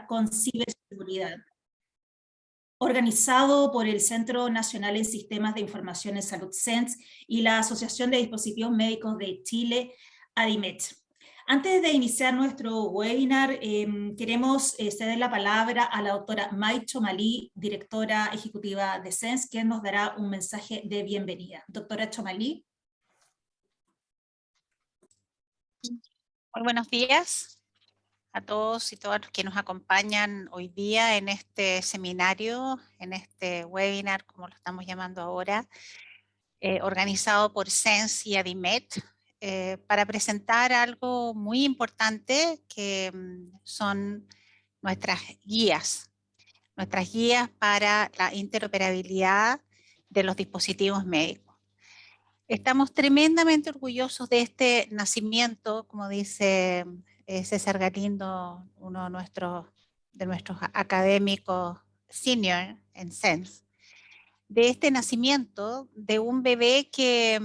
con ciberseguridad, organizado por el Centro Nacional en Sistemas de Información en Salud CENS y la Asociación de Dispositivos Médicos de Chile, ADIMET. Antes de iniciar nuestro webinar, queremos ceder la palabra a la doctora May Chomalí, directora ejecutiva de CENS, quien nos dará un mensaje de bienvenida. Doctora Chomalí. Muy buenos días a todos y todas los que nos acompañan hoy día en este seminario, en este webinar, como lo estamos llamando ahora, organizado por CENS y ADIMET, para presentar algo muy importante que son nuestras guías para la interoperabilidad de los dispositivos médicos. Estamos tremendamente orgullosos de este nacimiento, como dice César Galindo, uno de nuestros académicos senior en CENS, de este nacimiento de un bebé que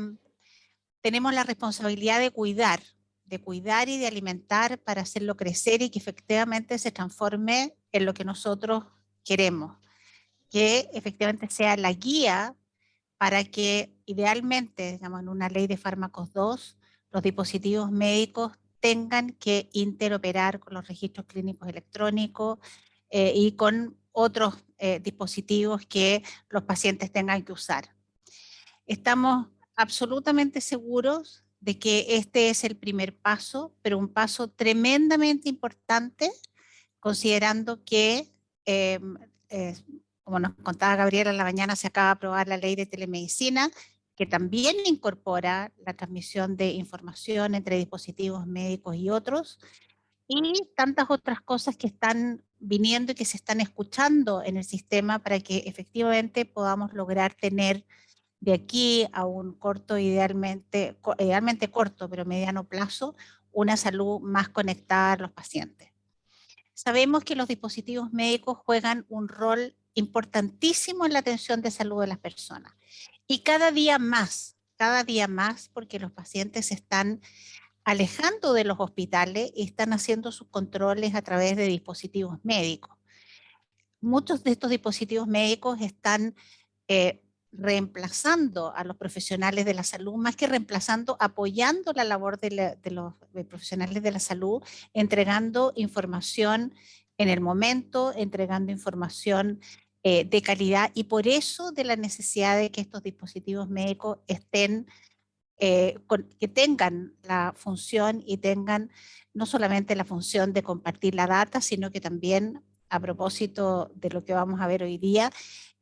tenemos la responsabilidad de cuidar y de alimentar para hacerlo crecer y que efectivamente se transforme en lo que nosotros queremos, que efectivamente sea la guía para que idealmente, digamos, en una ley de fármacos 2, los dispositivos médicos tengan que interoperar con los registros clínicos electrónicos y con otros dispositivos que los pacientes tengan que usar. Estamos absolutamente seguros de que este es el primer paso, pero un paso tremendamente importante, considerando que como nos contaba Gabriela en la mañana, se acaba de aprobar la ley de telemedicina, que también incorpora la transmisión de información entre dispositivos médicos y otros, y tantas otras cosas que están viniendo y que se están escuchando en el sistema para que efectivamente podamos lograr tener de aquí a un corto, idealmente corto, pero mediano plazo, una salud más conectada a los pacientes. Sabemos que los dispositivos médicos juegan un rol importantísimo en la atención de salud de las personas. Y cada día más, porque los pacientes se están alejando de los hospitales y están haciendo sus controles a través de dispositivos médicos. Muchos de estos dispositivos médicos están reemplazando a los profesionales de la salud, más que reemplazando, apoyando la labor de los profesionales de la salud, entregando información en el momento, entregando información de calidad, y por eso de la necesidad de que estos dispositivos médicos estén, que tengan la función y tengan no solamente la función de compartir la data, sino que también, a propósito de lo que vamos a ver hoy día,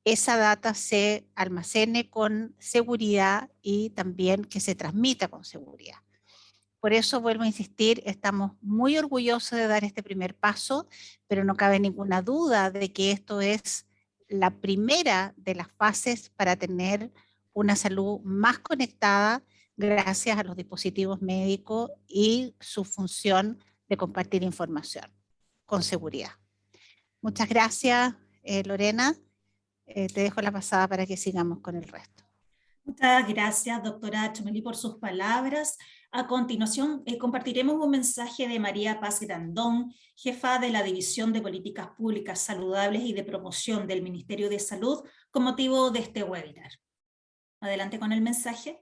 esa data se almacene con seguridad y también que se transmita con seguridad. Por eso, vuelvo a insistir, estamos muy orgullosos de dar este primer paso, pero no cabe ninguna duda de que esto es la primera de las fases para tener una salud más conectada gracias a los dispositivos médicos y su función de compartir información con seguridad. Muchas gracias, Lorena. Te dejo la pasada para que sigamos con el resto. Muchas gracias, doctora Chomalí, por sus palabras. A continuación, compartiremos un mensaje de María Paz Grandón, jefa de la División de Políticas Públicas Saludables y de Promoción del Ministerio de Salud, con motivo de este webinar. Adelante con el mensaje.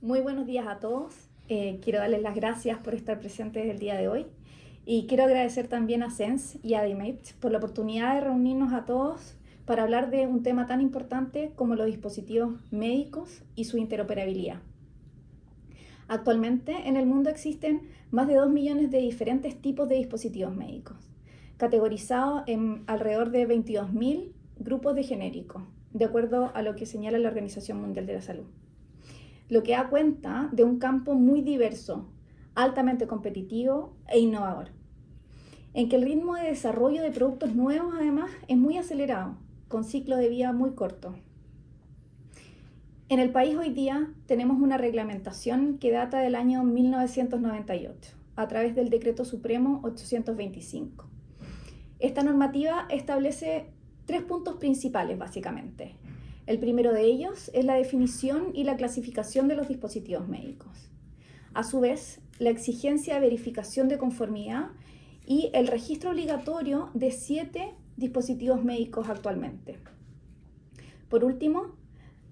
Muy buenos días a todos. Quiero darles las gracias por estar presentes el día de hoy. Y quiero agradecer también a CENS y a ADIMET por la oportunidad de reunirnos a todos para hablar de un tema tan importante como los dispositivos médicos y su interoperabilidad. Actualmente en el mundo existen más de 2 millones de diferentes tipos de dispositivos médicos, categorizados en alrededor de 22.000 grupos de genéricos, de acuerdo a lo que señala la Organización Mundial de la Salud. Lo que da cuenta de un campo muy diverso, altamente competitivo e innovador, en que el ritmo de desarrollo de productos nuevos además es muy acelerado, con ciclos de vida muy cortos. En el país hoy día tenemos una reglamentación que data del año 1998, a través del Decreto Supremo 825. Esta normativa establece 3 puntos principales, básicamente. El primero de ellos es la definición y la clasificación de los dispositivos médicos. A su vez, la exigencia de verificación de conformidad y el registro obligatorio de 7 dispositivos médicos actualmente. Por último,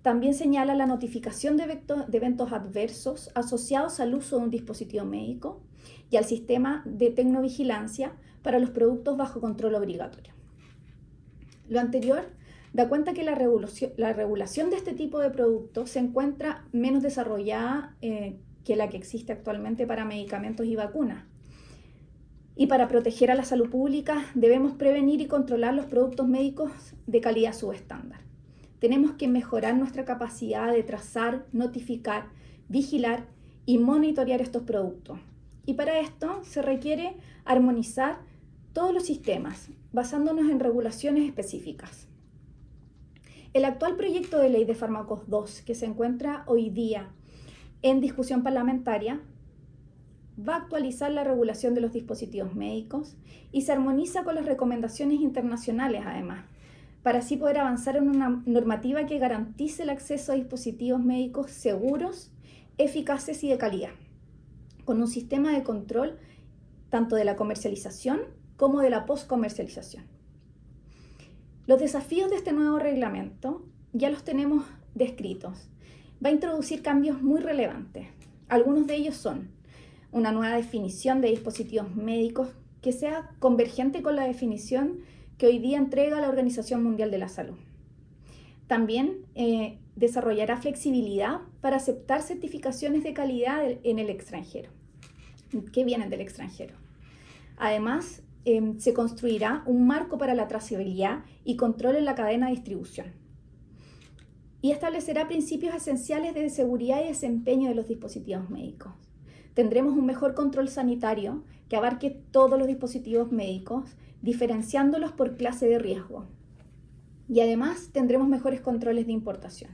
también señala la notificación de eventos adversos asociados al uso de un dispositivo médico y al sistema de tecnovigilancia para los productos bajo control obligatorio. Lo anterior da cuenta que la regulación de este tipo de productos se encuentra menos desarrollada que la que existe actualmente para medicamentos y vacunas. Y para proteger a la salud pública debemos prevenir y controlar los productos médicos de calidad subestándar. Tenemos que mejorar nuestra capacidad de trazar, notificar, vigilar y monitorear estos productos. Y para esto se requiere armonizar todos los sistemas, basándonos en regulaciones específicas. El actual proyecto de ley de fármacos 2, que se encuentra hoy día en discusión parlamentaria, va a actualizar la regulación de los dispositivos médicos y se armoniza con las recomendaciones internacionales además, para así poder avanzar en una normativa que garantice el acceso a dispositivos médicos seguros, eficaces y de calidad, con un sistema de control tanto de la comercialización como de la postcomercialización. Los desafíos de este nuevo reglamento ya los tenemos descritos. Va a introducir cambios muy relevantes. Algunos de ellos son una nueva definición de dispositivos médicos que sea convergente con la definición que hoy día entrega la Organización Mundial de la Salud. También desarrollará flexibilidad para aceptar certificaciones de calidad en el extranjero, que vienen del extranjero. Además, se construirá un marco para la trazabilidad y control en la cadena de distribución. Y establecerá principios esenciales de seguridad y desempeño de los dispositivos médicos. Tendremos un mejor control sanitario que abarque todos los dispositivos médicos, diferenciándolos por clase de riesgo. Y además tendremos mejores controles de importación.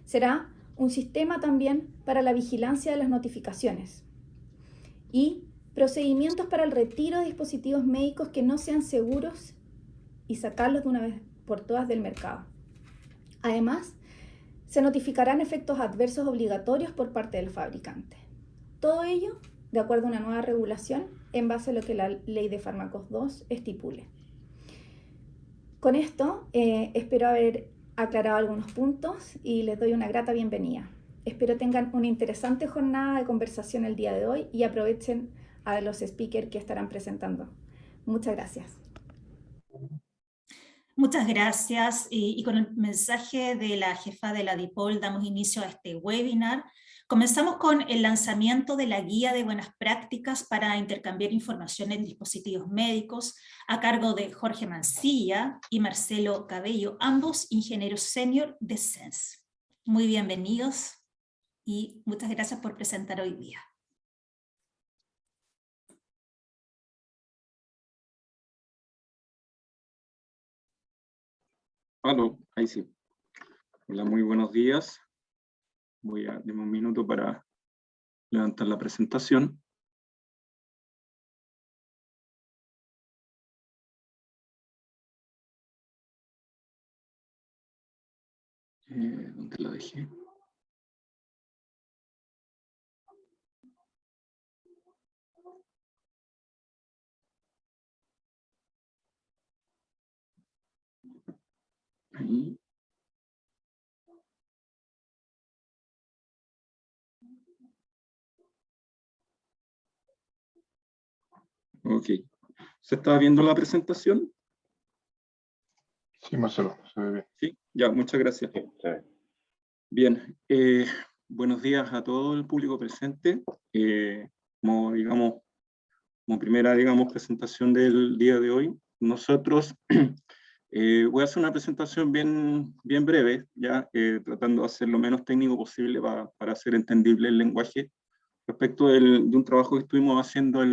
Será un sistema también para la vigilancia de las notificaciones y procedimientos para el retiro de dispositivos médicos que no sean seguros y sacarlos de una vez por todas del mercado. Además, se notificarán efectos adversos obligatorios por parte del fabricante. Todo ello de acuerdo a una nueva regulación en base a lo que la Ley de Fármacos 2 estipule. Con esto, espero haber aclarado algunos puntos y les doy una grata bienvenida. Espero tengan una interesante jornada de conversación el día de hoy y aprovechen a los speakers que estarán presentando. Muchas gracias. Muchas gracias. Y con el mensaje de la jefa de la DIPOL damos inicio a este webinar. Comenzamos con el lanzamiento de la guía de buenas prácticas para intercambiar información en dispositivos médicos a cargo de Jorge Mancilla y Marcelo Cabello, ambos ingenieros senior de SENS. Muy bienvenidos y muchas gracias por presentar hoy día. Aló, ahí sí. Hola, muy buenos días. Voy a darme un minuto para levantar la presentación. ¿Dónde la dejé? Ahí. Ok. ¿Se está viendo la presentación? Sí, Marcelo, se ve bien. Sí, ya, muchas gracias. Sí, se ve. Bien, buenos días a todo el público presente. Como primera, presentación del día de hoy, nosotros voy a hacer una presentación bien breve, ya tratando de hacer lo menos técnico posible para hacer entendible el lenguaje, respecto de un trabajo que estuvimos haciendo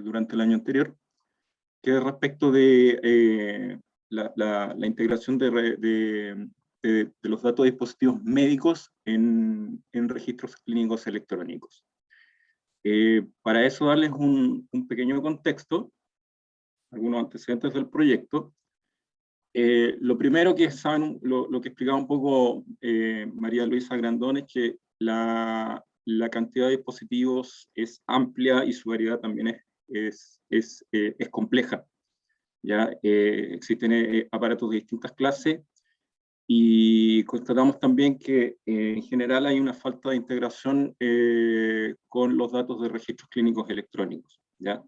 durante el año anterior, que es respecto de la integración de los datos de dispositivos médicos en registros clínicos electrónicos. Para eso darles un pequeño contexto, algunos antecedentes del proyecto. Lo primero que saben, lo que explicaba un poco María Luisa Grandón, es que la cantidad de dispositivos es amplia y su variedad también es compleja. ¿Ya? Existen aparatos de distintas clases, y constatamos también que en general hay una falta de integración con los datos de registros clínicos electrónicos. ¿Ya?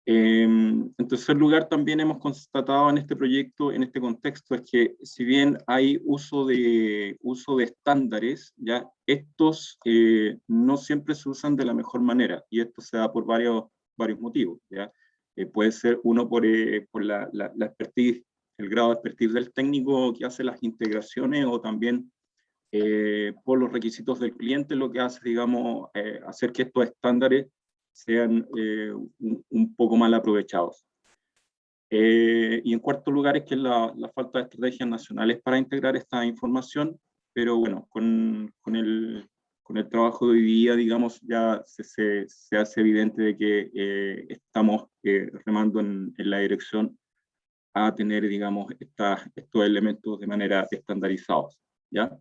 En tercer lugar, también hemos constatado en este proyecto, en este contexto, es que si bien hay uso de estándares, ¿ya? Estos no siempre se usan de la mejor manera, y esto se da por varios motivos. ¿Ya? Puede ser uno por la expertise, el grado de expertise del técnico que hace las integraciones, o también por los requisitos del cliente, lo que hace, digamos, hacer que estos estándares sean un poco mal aprovechados. Y en cuarto lugar es que la falta de estrategias nacionales para integrar esta información, pero bueno, con el trabajo de hoy día, digamos, ya se hace evidente de que estamos remando en la dirección a tener, digamos, estos elementos de manera estandarizados, ¿ya?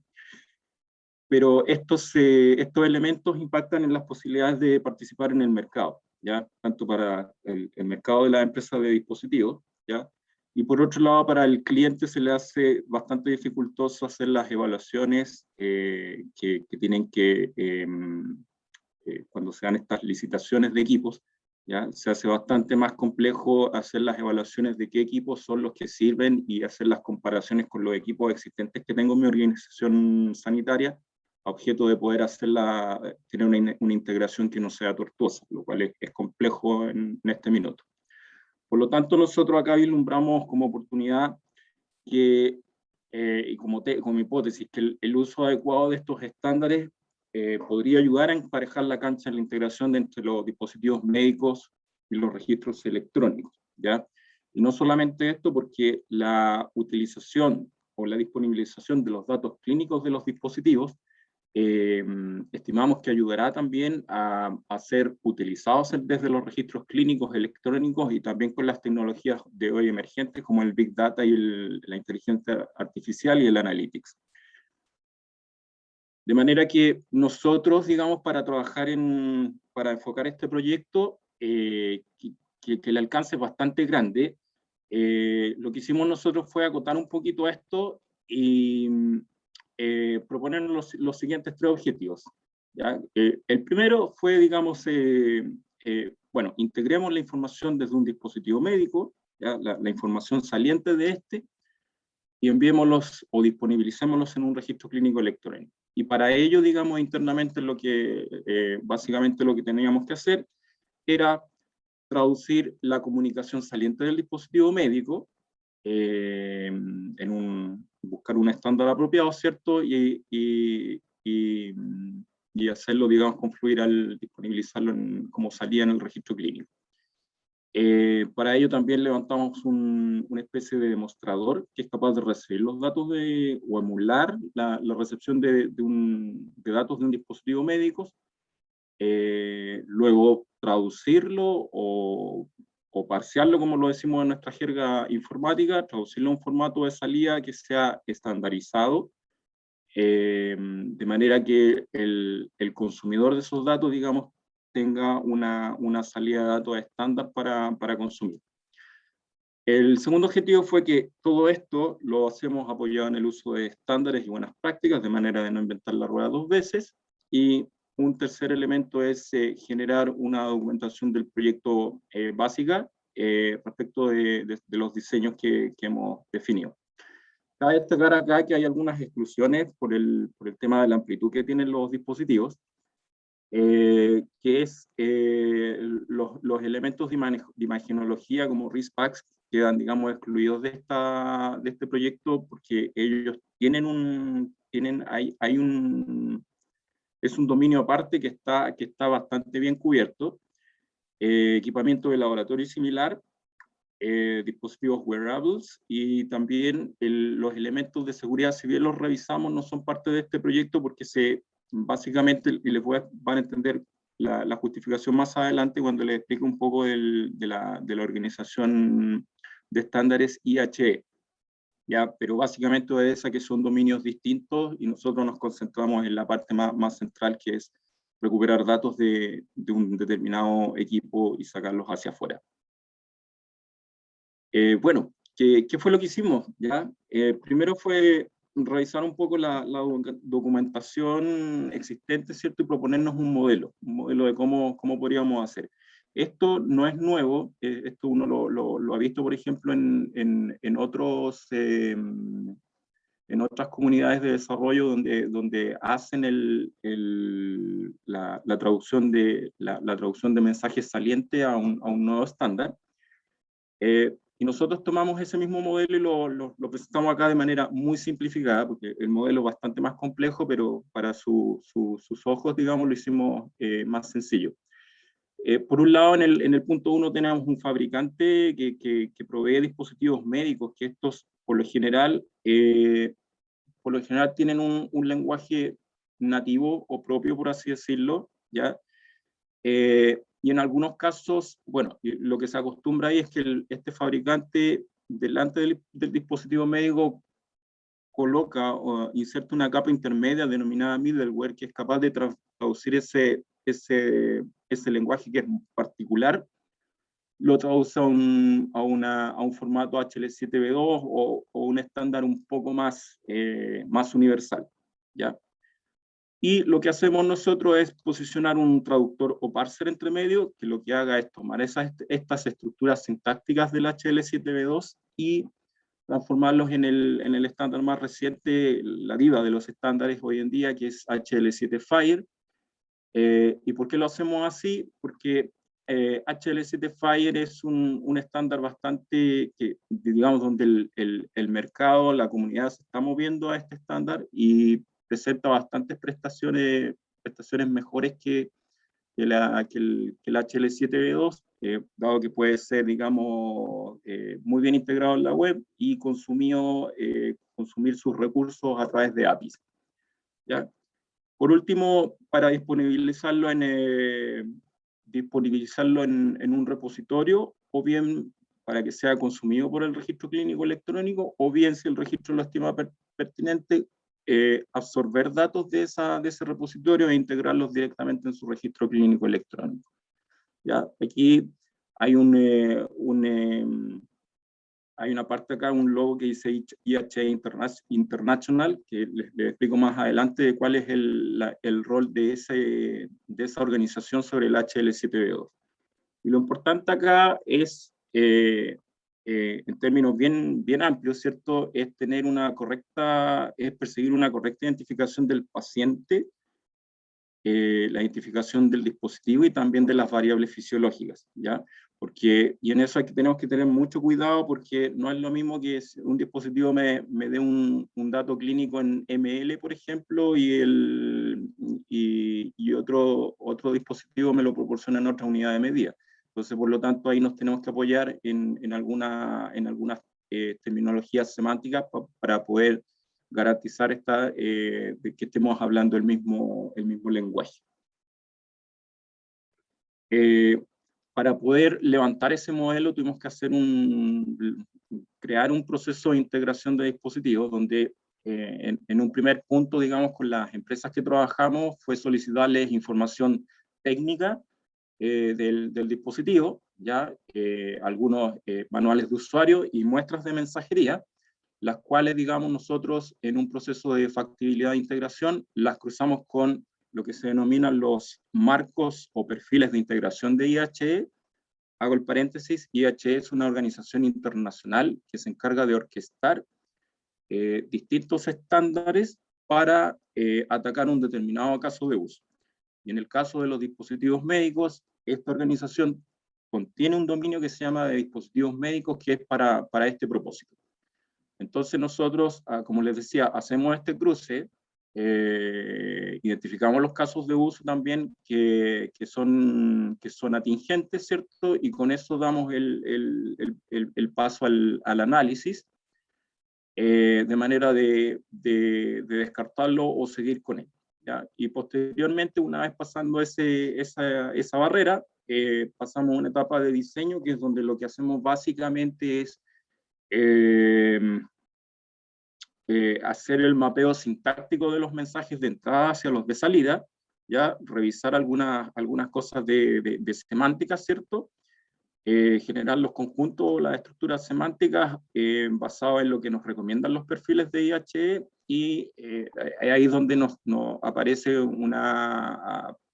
Pero estos elementos impactan en las posibilidades de participar en el mercado, ¿ya? Tanto para el mercado de las empresas de dispositivos, ¿ya? Y por otro lado, para el cliente se le hace bastante dificultoso hacer las evaluaciones que tienen que, cuando se dan estas licitaciones de equipos, ¿ya? Se hace bastante más complejo hacer las evaluaciones de qué equipos son los que sirven y hacer las comparaciones con los equipos existentes que tengo en mi organización sanitaria, a objeto de poder tener una integración que no sea tortuosa, lo cual es complejo en este minuto. Por lo tanto, nosotros acá vislumbramos como oportunidad que, y como hipótesis, que el uso adecuado de estos estándares podría ayudar a emparejar la cancha en la integración entre los dispositivos médicos y los registros electrónicos, ¿ya? Y no solamente esto, porque la utilización o la disponibilización de los datos clínicos de los dispositivos estimamos que ayudará también a ser utilizados desde los registros clínicos electrónicos, y también con las tecnologías de hoy emergentes como el Big Data y la inteligencia artificial y el Analytics. De manera que nosotros, digamos, para enfocar este proyecto, que el alcance es bastante grande, lo que hicimos nosotros fue acotar un poquito esto y proponer los siguientes 3 objetivos. ¿Ya? El primero fue, digamos, bueno, integremos la información desde un dispositivo médico, ¿ya? La información saliente de este, y enviémoslos o disponibilicémoslos en un registro clínico electrónico. Y para ello, digamos, internamente básicamente lo que teníamos que hacer era traducir la comunicación saliente del dispositivo médico, buscar un estándar apropiado, ¿cierto? Y hacerlo, digamos, confluir al disponibilizarlo como salía en el registro clínico. Para ello también levantamos una especie de demostrador que es capaz de recibir los datos o emular la recepción de datos de un dispositivo médico, luego traducirlo o parciarlo, como lo decimos en nuestra jerga informática, traducirlo a un formato de salida que sea estandarizado, de manera que el consumidor de esos datos, digamos, tenga una salida de datos estándar para consumir. El segundo objetivo fue que todo esto lo hacemos apoyado en el uso de estándares y buenas prácticas, de manera de no inventar la rueda 2 veces, y un tercer elemento es generar una documentación del proyecto básica respecto de los diseños que hemos definido. Cabe destacar acá que hay algunas exclusiones por el tema de la amplitud que tienen los dispositivos, que es los elementos de imagenología como RIS-PACS quedan, digamos, excluidos de este proyecto, porque ellos es un dominio aparte que está bastante bien cubierto. Equipamiento de laboratorio similar, dispositivos wearables, y también los elementos de seguridad, si bien los revisamos, no son parte de este proyecto, porque básicamente, y van a entender la justificación más adelante cuando les explique un poco de la organización de estándares IHE, ¿ya? Pero básicamente obedece a que son dominios distintos y nosotros nos concentramos en la parte más central, que es recuperar datos de un determinado equipo y sacarlos hacia afuera. Bueno, ¿qué fue lo que hicimos? ¿Ya? Primero fue revisar un poco la documentación existente, ¿cierto? Y proponernos un modelo de cómo podríamos hacer. Esto no es nuevo, esto uno lo ha visto, por ejemplo, en otras comunidades de desarrollo donde hacen la traducción de mensajes salientes a un nuevo estándar. Y nosotros tomamos ese mismo modelo y lo presentamos acá de manera muy simplificada, porque el modelo es bastante más complejo, pero para sus ojos, digamos, lo hicimos más sencillo. Por un lado, en el punto 1 tenemos un fabricante que provee dispositivos médicos, que estos, por lo general tienen un lenguaje nativo o propio, por así decirlo, ¿ya? Y en algunos casos, bueno, lo que se acostumbra ahí es que este fabricante, delante del dispositivo médico, coloca o inserta una capa intermedia denominada middleware, que es capaz de traducir ese lenguaje que es particular, lo traduce a un formato HL7V2 o un estándar un poco más universal, ¿ya? Y lo que hacemos nosotros es posicionar un traductor o parser entre medio, que lo que haga es tomar estas estructuras sintácticas del HL7V2 y transformarlos en el estándar más reciente, la diva de los estándares hoy en día, que es HL7 Fire. ¿Y por qué lo hacemos así? Porque HL7 Fire es un estándar bastante, digamos, donde el mercado, la comunidad se está moviendo a este estándar y presenta bastantes prestaciones mejores que el HL7V2, dado que puede ser, digamos, muy bien integrado en la web y consumir sus recursos a través de APIs, ¿ya? Por último, para disponibilizarlo en un repositorio, o bien para que sea consumido por el registro clínico electrónico, o bien, si el registro lo estima pertinente, absorber datos de ese repositorio e integrarlos directamente en su registro clínico electrónico. ¿Ya? Aquí hay hay una parte acá, un logo que dice IHE International, que les explico más adelante de cuál es el rol de esa organización sobre el HL7V2. Y lo importante acá es, en términos bien amplios, ¿cierto?, es perseguir una correcta identificación del paciente, la identificación del dispositivo y también de las variables fisiológicas, ¿ya? Y en eso tenemos que tener mucho cuidado, porque no es lo mismo que un dispositivo me dé un dato clínico en ml, por ejemplo, y otro dispositivo me lo proporciona en otra unidad de medida. Entonces, por lo tanto, ahí nos tenemos que apoyar en algunas terminologías semánticas para poder garantizar de que estemos hablando el mismo lenguaje. Para poder levantar ese modelo tuvimos que crear un proceso de integración de dispositivos donde en un primer punto, digamos, con las empresas que trabajamos, fue solicitarles información técnica del dispositivo, ya algunos manuales de usuario y muestras de mensajería, las cuales, digamos, nosotros en un proceso de factibilidad de integración las cruzamos con lo que se denominan los marcos o perfiles de integración de IHE. Hago el paréntesis, IHE es una organización internacional que se encarga de orquestar distintos estándares para atacar un determinado caso de uso. Y en el caso de los dispositivos médicos, esta organización contiene un dominio que se llama de dispositivos médicos, que es para este propósito. Entonces nosotros, como les decía, hacemos este cruce, identificamos los casos de uso también que son atingentes, ¿cierto? Y con eso damos el paso al análisis, de manera de descartarlo o seguir con él, ¿ya? Y posteriormente, una vez pasando esa barrera, pasamos a una etapa de diseño, que es donde lo que hacemos básicamente es hacer el mapeo sintáctico de los mensajes de entrada hacia los de salida, ya revisar algunas cosas de semántica, ¿cierto? Generar los conjuntos, las estructuras semánticas basadas en lo que nos recomiendan los perfiles de IHE, y ahí es donde nos aparece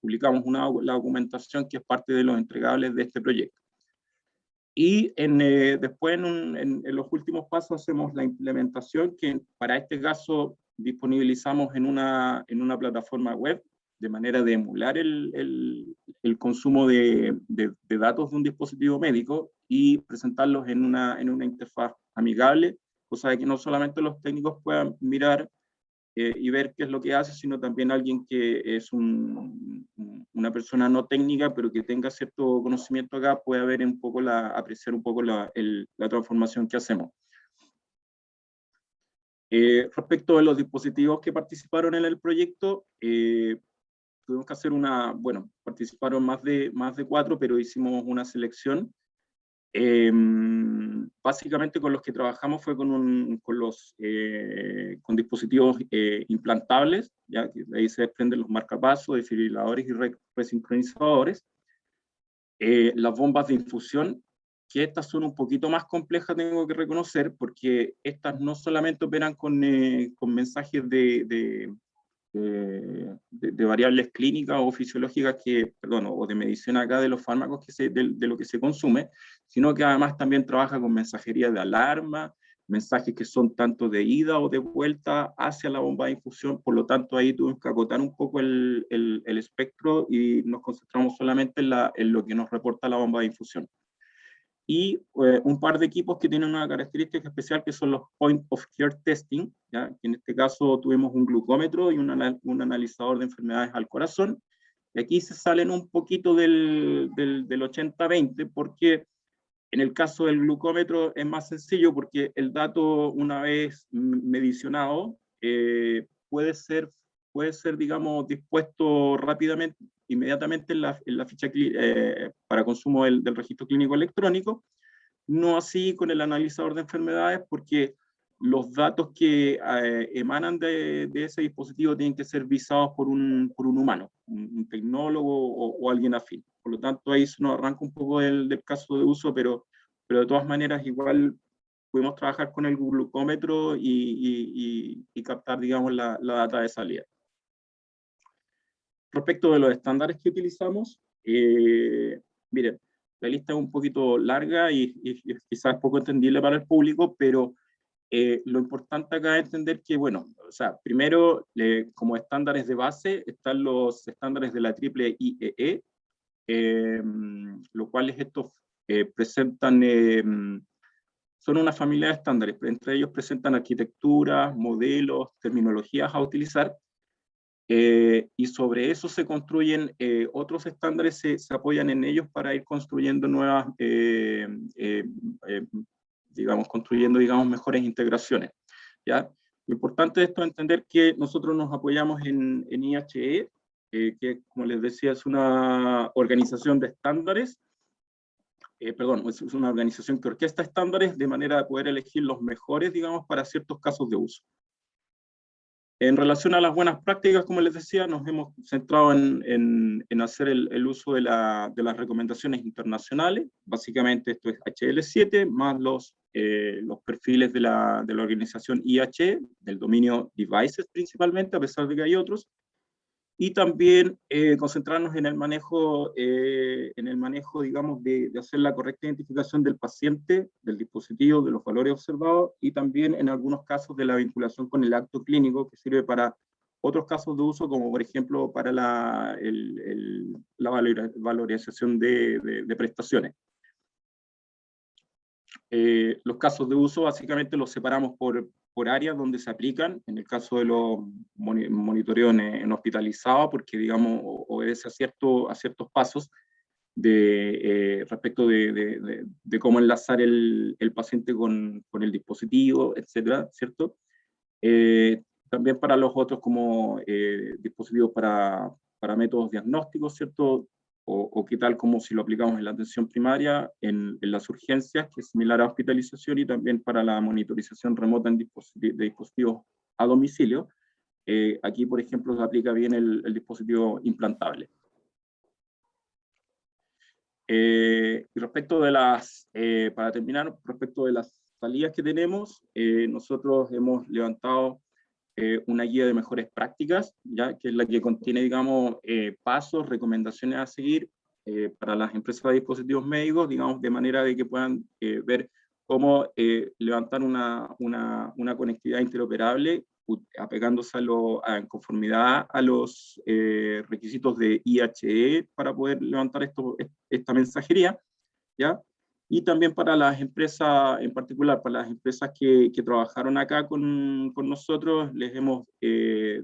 publicamos la documentación que es parte de los entregables de este proyecto. Y después en los últimos pasos hacemos la implementación, que para este caso disponibilizamos en una plataforma web, de manera de emular el consumo de datos de un dispositivo médico y presentarlos en una interfaz amigable, cosa de que no solamente los técnicos puedan mirar y ver qué es lo que hace, sino también alguien que es una persona no técnica, pero que tenga cierto conocimiento acá, pueda ver apreciar un poco la transformación que hacemos. Respecto de los dispositivos que participaron en el proyecto, tuvimos que hacer participaron más de 4, pero hicimos una selección. Básicamente con los que trabajamos fue con dispositivos implantables, ya que de ahí se desprenden los marcapasos, desfibriladores y resincronizadores. Las bombas de infusión, que estas son un poquito más complejas, tengo que reconocer, porque estas no solamente operan con mensajes de variables clínicas o fisiológicas o de medicina acá de los fármacos de lo que se consume, sino que además también trabaja con mensajería de alarma, mensajes que son tanto de ida o de vuelta hacia la bomba de infusión. Por lo tanto ahí tuvimos que acotar un poco el espectro y nos concentramos solamente en lo que nos reporta la bomba de infusión. Y un par de equipos que tienen una característica especial, que son los Point of Care Testing, ¿ya? Que en este caso tuvimos un glucómetro y un analizador de enfermedades al corazón. Y aquí se salen un poquito del 80-20, porque en el caso del glucómetro es más sencillo, porque el dato, una vez medicionado, puede ser, digamos, dispuesto rápidamente, inmediatamente en la ficha para consumo del registro clínico electrónico. No así con el analizador de enfermedades, porque los datos que emanan de ese dispositivo tienen que ser visados por un humano, un tecnólogo o alguien afín. Por lo tanto, ahí se nos arranca un poco del caso de uso, pero de todas maneras igual pudimos trabajar con el glucómetro y captar, digamos, la data de salida. Respecto de los estándares que utilizamos, miren, la lista es un poquito larga y quizás poco entendible para el público, pero lo importante acá es entender que, bueno, o sea, primero, como estándares de base, están los estándares de la triple IEE, lo cual estos presentan, son una familia de estándares, entre ellos presentan arquitecturas, modelos, terminologías a utilizar, y sobre eso se construyen otros estándares, se apoyan en ellos para ir construyendo nuevas, construyendo mejores integraciones, ¿ya? Lo importante de esto es entender que nosotros nos apoyamos en IHE, que, como les decía, es una organización de estándares, es una organización que orquesta estándares de manera de poder elegir los mejores, digamos, para ciertos casos de uso. En relación a las buenas prácticas, como les decía, nos hemos centrado en hacer el uso de las recomendaciones internacionales. Básicamente esto es HL7, más los perfiles de la organización IHE, del dominio devices principalmente, a pesar de que hay otros. Y también concentrarnos en el manejo, digamos, de hacer la correcta identificación del paciente, del dispositivo, de los valores observados, y también en algunos casos de la vinculación con el acto clínico, que sirve para otros casos de uso, como por ejemplo para la valorización de prestaciones. Los casos de uso básicamente los separamos por áreas donde se aplican, en el caso de los monitoreos en hospitalizados, porque, digamos, obedece a ciertos pasos respecto de cómo enlazar el paciente con el dispositivo, etcétera, ¿cierto? También para los otros, como dispositivos para métodos diagnósticos, ¿cierto? o qué tal como si lo aplicamos en la atención primaria, en las urgencias, que es similar a hospitalización, y también para la monitorización remota de dispositivos a domicilio. Aquí, por ejemplo, se aplica bien el dispositivo implantable. Y respecto de para terminar, respecto de las salidas que tenemos, nosotros hemos levantado una guía de mejores prácticas, ya que es la que contiene, digamos, pasos, recomendaciones a seguir para las empresas de dispositivos médicos, digamos, de manera de que puedan ver cómo levantar una conectividad interoperable, apegándose en conformidad a los requisitos de IHE para poder levantar esta mensajería, ¿ya? Y también para las empresas, en particular para las empresas que trabajaron acá con nosotros, les hemos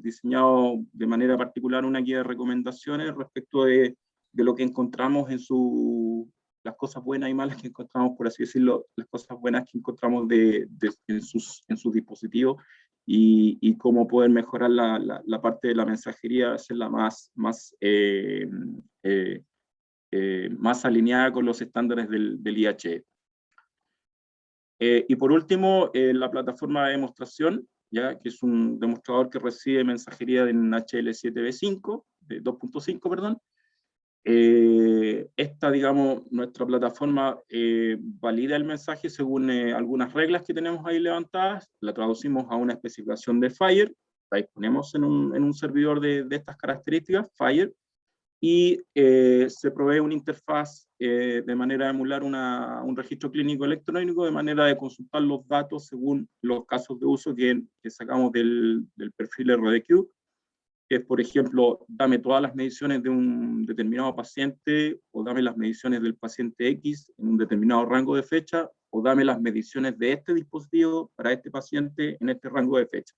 diseñado de manera particular una guía de recomendaciones respecto de lo que encontramos en las cosas buenas y malas que encontramos, por así decirlo, las cosas buenas que encontramos en sus dispositivos, y cómo poder mejorar la parte de la mensajería, hacerla más alineada con los estándares del IHE. Y por último, la plataforma de demostración, ya que es un demostrador que recibe mensajería en HL7V5, 2.5, perdón. Digamos, nuestra plataforma valida el mensaje según algunas reglas que tenemos ahí levantadas, la traducimos a una especificación de FHIR, la disponemos en un servidor de estas características, FHIR, y se provee una interfaz de manera de emular un registro clínico electrónico, de manera de consultar los datos según los casos de uso que sacamos del perfil RDQ, que es, por ejemplo, dame todas las mediciones de un determinado paciente, o dame las mediciones del paciente X en un determinado rango de fecha, o dame las mediciones de este dispositivo para este paciente en este rango de fecha.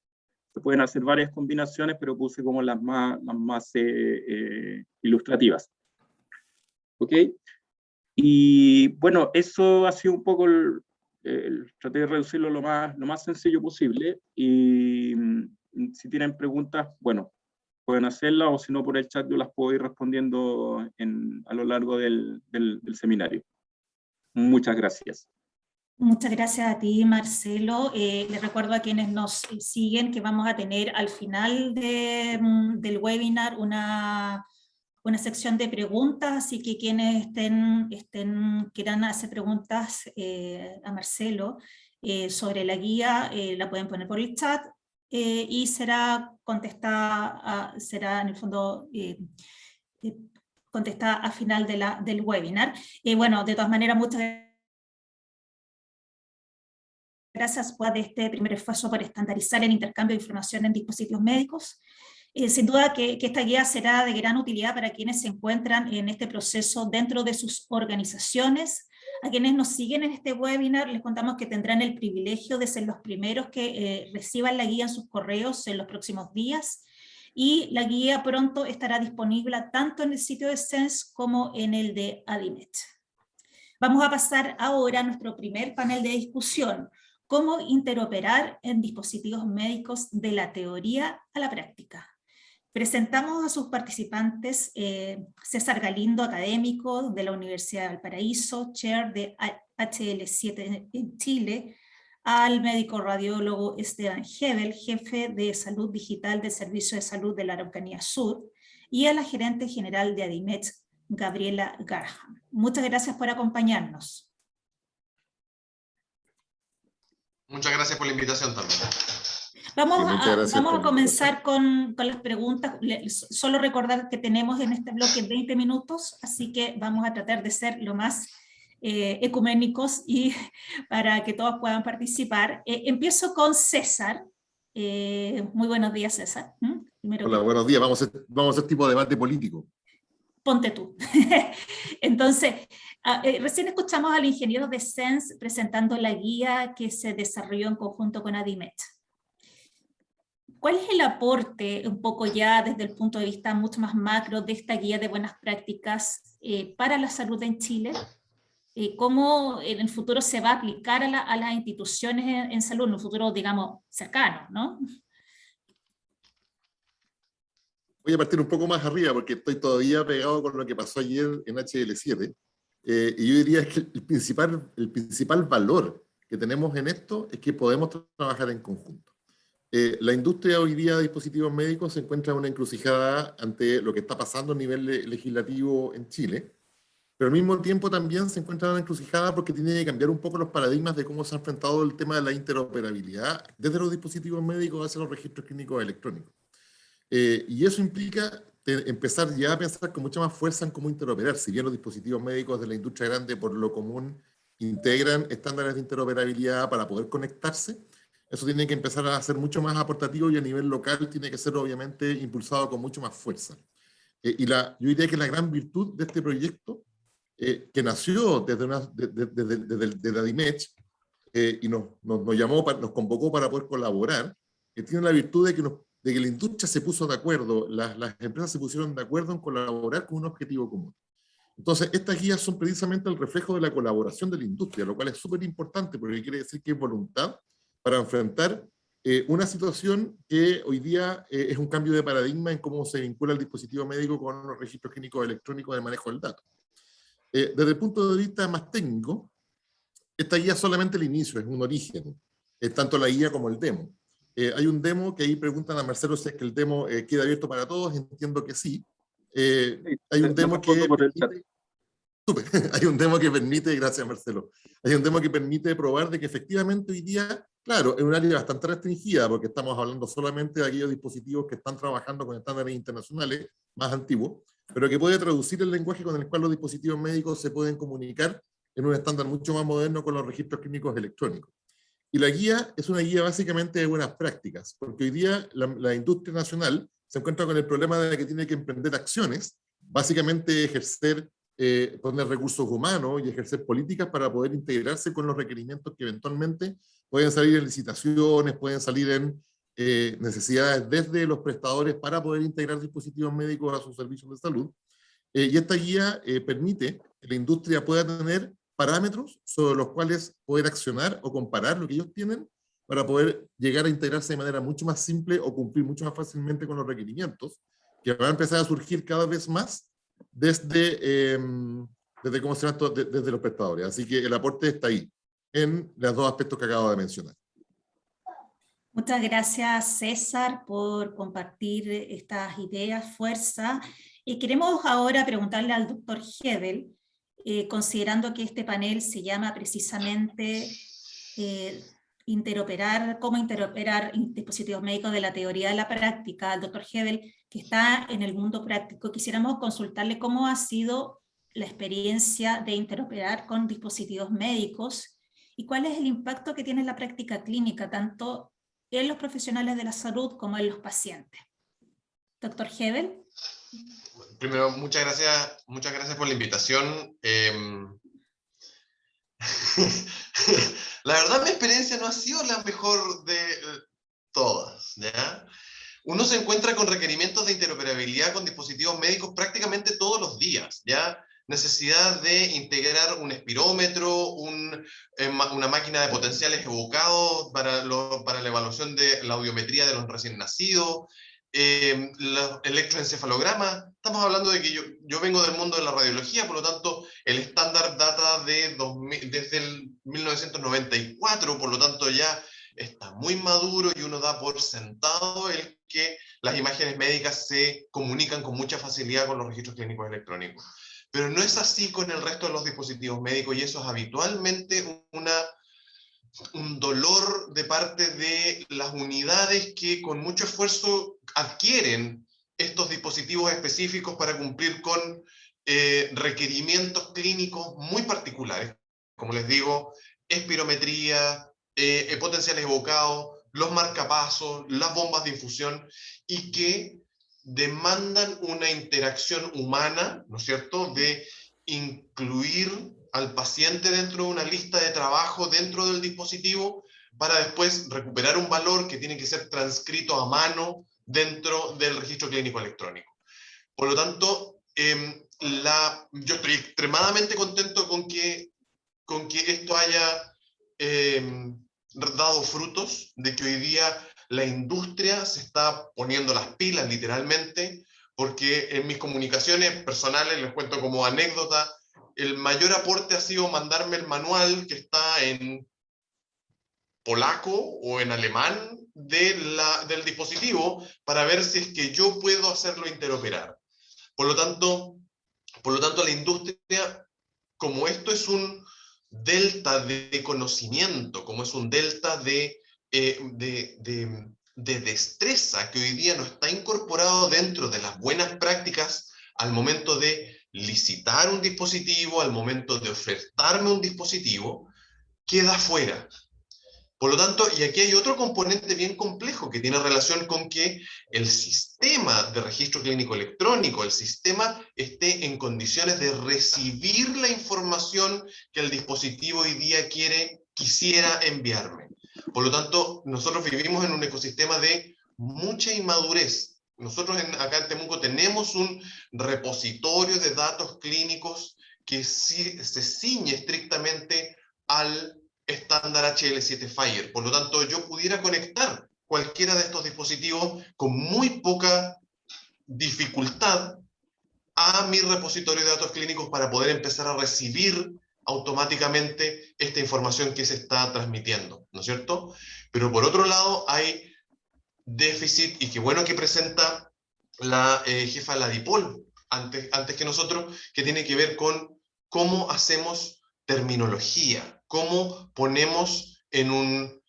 Se pueden hacer varias combinaciones, pero puse como las más ilustrativas. ¿Ok? Y bueno, eso ha sido un poco traté de reducirlo lo más sencillo posible, y si tienen preguntas, bueno, pueden hacerlas, o si no por el chat yo las puedo ir respondiendo a lo largo del seminario. Muchas gracias. Muchas gracias a ti, Marcelo. Les recuerdo a quienes nos siguen que vamos a tener al final del webinar una sección de preguntas, así que quienes quieran hacer preguntas a Marcelo sobre la guía, la pueden poner por el chat, y será contestada, será en el fondo contestada al final del webinar. Bueno, de todas maneras, muchas gracias por este primer esfuerzo por estandarizar el intercambio de información en dispositivos médicos. Sin duda que esta guía será de gran utilidad para quienes se encuentran en este proceso dentro de sus organizaciones. A quienes nos siguen en este webinar les contamos que tendrán el privilegio de ser los primeros que reciban la guía en sus correos en los próximos días, y la guía pronto estará disponible tanto en el sitio de SENS como en el de ADIMET. Vamos a pasar ahora a nuestro primer panel de discusión: cómo interoperar en dispositivos médicos de la teoría a la práctica. Presentamos a sus participantes: César Galindo, académico de la Universidad de Valparaíso, chair de HL7 en Chile; al médico radiólogo Esteban Hebel, jefe de salud digital del Servicio de Salud de la Araucanía Sur; y a la gerente general de ADIMET, Gabriela Garham. Muchas gracias por acompañarnos. Muchas gracias por la invitación también. Vamos a comenzar con las preguntas. Solo recordar que tenemos en este bloque 20 minutos, así que vamos a tratar de ser lo más ecuménicos y para que todos puedan participar. Empiezo con César. Muy buenos días, César. Hola, buenos días. Vamos a hacer tipo de debate político. Ponte tú. Entonces, recién escuchamos al ingeniero de SENS presentando la guía que se desarrolló en conjunto con ADIMET. ¿Cuál es el aporte, un poco ya desde el punto de vista mucho más macro, de esta guía de buenas prácticas para la salud en Chile? ¿Cómo en el futuro se va a aplicar a las instituciones en salud, en un futuro, digamos, cercano, ¿no? Voy a partir un poco más arriba porque estoy todavía pegado con lo que pasó ayer en HL7. Y yo diría que el principal valor que tenemos en esto es que podemos trabajar en conjunto. La industria hoy día de dispositivos médicos se encuentra en una encrucijada ante lo que está pasando a nivel legislativo en Chile, pero al mismo tiempo también se encuentra en una encrucijada porque tiene que cambiar un poco los paradigmas de cómo se ha enfrentado el tema de la interoperabilidad desde los dispositivos médicos hacia los registros clínicos electrónicos. Y eso implica empezar ya a pensar con mucha más fuerza en cómo interoperar. Si bien los dispositivos médicos de la industria grande por lo común integran estándares de interoperabilidad para poder conectarse, eso tiene que empezar a ser mucho más aportativo y a nivel local tiene que ser obviamente impulsado con mucho más fuerza. Yo diría que la gran virtud de este proyecto, que nació desde ADIMECH, y nos llamó, nos convocó para poder colaborar, tiene la virtud de que la industria se puso de acuerdo, las empresas se pusieron de acuerdo en colaborar con un objetivo común. Entonces, estas guías son precisamente el reflejo de la colaboración de la industria, lo cual es súper importante porque quiere decir que hay voluntad para enfrentar una situación que hoy día es un cambio de paradigma en cómo se vincula el dispositivo médico con los registros clínicos electrónicos de manejo del dato. Desde el punto de vista más técnico, esta guía es solamente el inicio, es un origen, tanto la guía como el demo. Hay un demo que ahí preguntan a Marcelo si es que el demo queda abierto para todos, entiendo que sí. Hay un demo que permite, hay un demo que permite, gracias Marcelo, hay un demo que permite probar de que efectivamente hoy día, claro, es un área bastante restringida porque estamos hablando solamente de aquellos dispositivos que están trabajando con estándares internacionales más antiguos, pero que puede traducir el lenguaje con el cual los dispositivos médicos se pueden comunicar en un estándar mucho más moderno con los registros clínicos electrónicos. Y la guía es una guía básicamente de buenas prácticas, porque hoy día la industria nacional se encuentra con el problema de que tiene que emprender acciones, básicamente ejercer, poner recursos humanos y ejercer políticas para poder integrarse con los requerimientos que eventualmente pueden salir en licitaciones, pueden salir en necesidades desde los prestadores para poder integrar dispositivos médicos a sus servicios de salud. Y esta guía permite que la industria pueda tener parámetros sobre los cuales poder accionar o comparar lo que ellos tienen para poder llegar a integrarse de manera mucho más simple o cumplir mucho más fácilmente con los requerimientos que van a empezar a surgir cada vez más desde los prestadores. Así que el aporte está ahí, en los dos aspectos que acabo de mencionar. Muchas gracias, César, por compartir estas ideas, fuerza. Y queremos ahora preguntarle al doctor Hebel, considerando que este panel se llama precisamente cómo interoperar dispositivos médicos de la teoría a la práctica. El doctor Hebel, que está en el mundo práctico, quisiéramos consultarle cómo ha sido la experiencia de interoperar con dispositivos médicos y cuál es el impacto que tiene en la práctica clínica, tanto en los profesionales de la salud como en los pacientes. Doctor Hebel. Primero, muchas gracias por la invitación. La verdad, mi experiencia no ha sido la mejor de todas, ¿ya? Uno se encuentra con requerimientos de interoperabilidad con dispositivos médicos prácticamente todos los días, ¿ya? Necesidad de integrar un espirómetro, una máquina de potenciales evocados para la evaluación de la audiometría de los recién nacidos, electroencefalograma. Estamos hablando de que yo vengo del mundo de la radiología, por lo tanto, el estándar data desde el 1994, por lo tanto ya está muy maduro y uno da por sentado el que las imágenes médicas se comunican con mucha facilidad con los registros clínicos electrónicos. Pero no es así con el resto de los dispositivos médicos y eso es habitualmente un dolor de parte de las unidades que con mucho esfuerzo adquieren estos dispositivos específicos para cumplir con requerimientos clínicos muy particulares. Como les digo, espirometría, potenciales evocados, los marcapasos, las bombas de infusión, y que demandan una interacción humana, ¿no es cierto?, de incluir al paciente dentro de una lista de trabajo dentro del dispositivo para después recuperar un valor que tiene que ser transcrito a mano dentro del registro clínico electrónico. Por lo tanto, yo estoy extremadamente contento con que esto haya dado frutos, de que hoy día la industria se está poniendo las pilas literalmente porque en mis comunicaciones personales, les cuento como anécdota, el mayor aporte ha sido mandarme el manual que está en polaco o en alemán del dispositivo para ver si es que yo puedo hacerlo interoperar. Por lo tanto, la industria, como esto es un delta de conocimiento, como es un delta de destreza que hoy día no está incorporado dentro de las buenas prácticas al momento de licitar un dispositivo, al momento de ofertarme un dispositivo, queda fuera. Por lo tanto, y aquí hay otro componente bien complejo que tiene relación con que el sistema de registro clínico electrónico, el sistema esté en condiciones de recibir la información que el dispositivo hoy día quisiera enviarme. Por lo tanto, nosotros vivimos en un ecosistema de mucha inmadurez. Nosotros acá en Temuco tenemos un repositorio de datos clínicos que se ciñe estrictamente al estándar HL7 Fire. Por lo tanto, yo pudiera conectar cualquiera de estos dispositivos con muy poca dificultad a mi repositorio de datos clínicos para poder empezar a recibir automáticamente esta información que se está transmitiendo, ¿no es cierto? Pero por otro lado hay déficit, y qué bueno que presenta la jefa de la DIPOL antes que nosotros, que tiene que ver con cómo hacemos terminología, cómo ponemos en un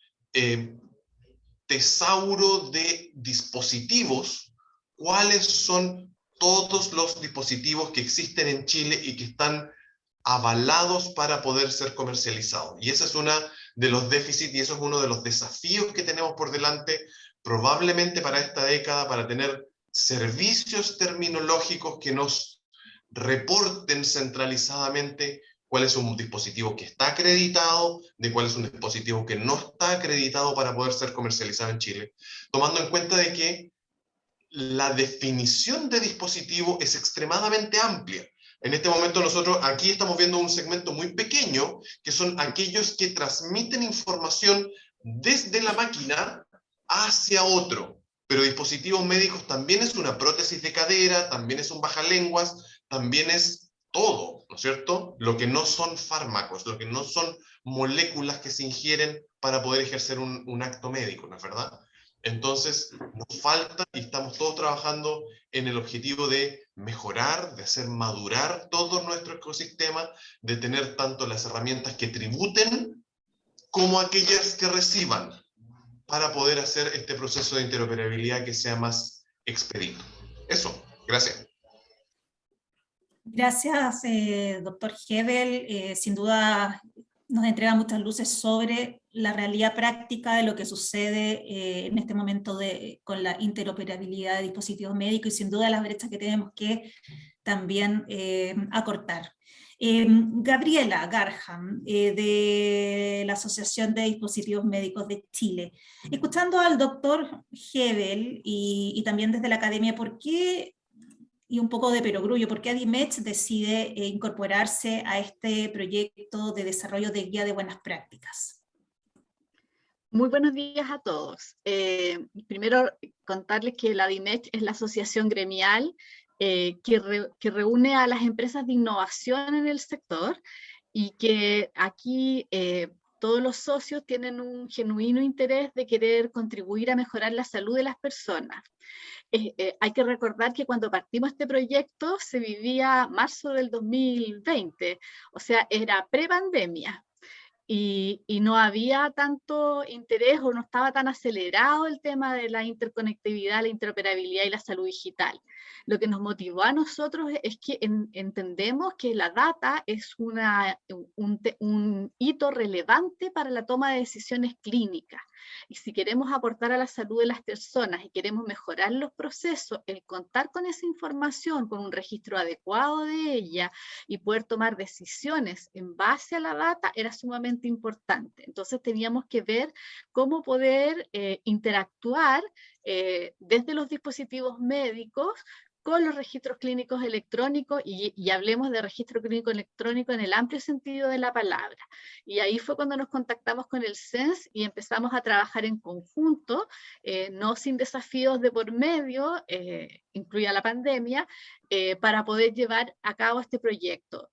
tesauro de dispositivos cuáles son todos los dispositivos que existen en Chile y que están avalados para poder ser comercializados. Y ese es uno de los déficits y eso es uno de los desafíos que tenemos por delante, probablemente para esta década, para tener servicios terminológicos que nos reporten centralizadamente cuál es un dispositivo que está acreditado, de cuál es un dispositivo que no está acreditado para poder ser comercializado en Chile, tomando en cuenta de que la definición de dispositivo es extremadamente amplia. En este momento nosotros aquí estamos viendo un segmento muy pequeño, que son aquellos que transmiten información desde la máquina hacia otro. Pero dispositivos médicos también es una prótesis de cadera, también es un bajalenguas, también es todo, ¿no es cierto? Lo que no son fármacos, lo que no son moléculas que se ingieren para poder ejercer un acto médico, ¿no es verdad? Entonces, nos falta y estamos todos trabajando en el objetivo de mejorar, de hacer madurar todo nuestro ecosistema, de tener tanto las herramientas que tributen como aquellas que reciban para poder hacer este proceso de interoperabilidad que sea más expedito. Eso, gracias. Gracias, doctor Hebel. Sin duda nos entrega muchas luces sobre la realidad práctica de lo que sucede en este momento con la interoperabilidad de dispositivos médicos y sin duda las brechas que tenemos que también acortar. Gabriela Garham, de la Asociación de Dispositivos Médicos de Chile. Escuchando al doctor Hebel y también desde la academia, ¿por qué, y un poco de perogrullo, por qué ADIMED decide incorporarse a este proyecto de desarrollo de guía de buenas prácticas? Muy buenos días a todos. Primero, contarles que la ADIMED es la asociación gremial que reúne a las empresas de innovación en el sector y que aquí todos los socios tienen un genuino interés de querer contribuir a mejorar la salud de las personas. Hay que recordar que cuando partimos este proyecto se vivía marzo del 2020, o sea, era prepandemia. Y no había tanto interés o no estaba tan acelerado el tema de la interconectividad, la interoperabilidad y la salud digital. Lo que nos motivó a nosotros es que entendemos que la data es un hito relevante para la toma de decisiones clínicas. Y si queremos aportar a la salud de las personas y queremos mejorar los procesos, el contar con esa información, con un registro adecuado de ella y poder tomar decisiones en base a la data era sumamente importante. Entonces teníamos que ver cómo poder interactuar desde los dispositivos médicos con los registros clínicos electrónicos y hablemos de registro clínico electrónico en el amplio sentido de la palabra. Y ahí fue cuando nos contactamos con el CENS y empezamos a trabajar en conjunto, no sin desafíos de por medio, incluida la pandemia, para poder llevar a cabo este proyecto.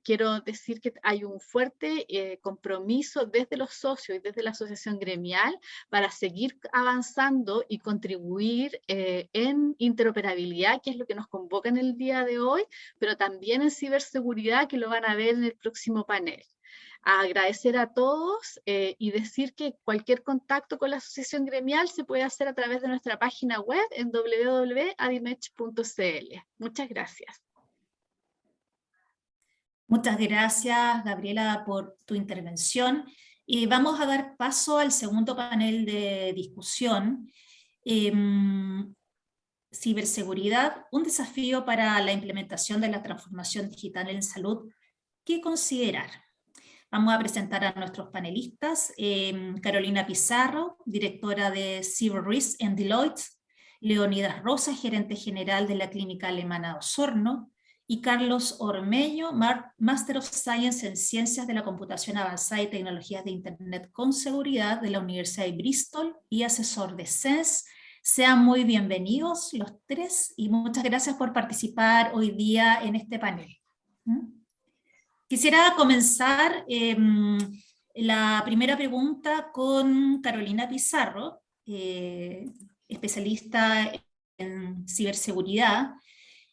Quiero decir que hay un fuerte compromiso desde los socios y desde la asociación gremial para seguir avanzando y contribuir en interoperabilidad, que es lo que nos convoca en el día de hoy, pero también en ciberseguridad, que lo van a ver en el próximo panel. Agradecer a todos y decir que cualquier contacto con la asociación gremial se puede hacer a través de nuestra página web en www.adimech.cl. Muchas gracias. Muchas gracias, Gabriela, por tu intervención. Y vamos a dar paso al segundo panel de discusión. Ciberseguridad, un desafío para la implementación de la transformación digital en salud. ¿Qué considerar? Vamos a presentar a nuestros panelistas, Carolina Pizarro, directora de Cyber Risk en Deloitte, Leonidas Rosa, gerente general de la Clínica Alemana de Osorno, y Carlos Ormeño, Master of Science en Ciencias de la Computación Avanzada y Tecnologías de Internet con Seguridad de la Universidad de Bristol y asesor de SENS. Sean muy bienvenidos los tres y muchas gracias por participar hoy día en este panel. Quisiera comenzar la primera pregunta con Carolina Pizarro, especialista en ciberseguridad,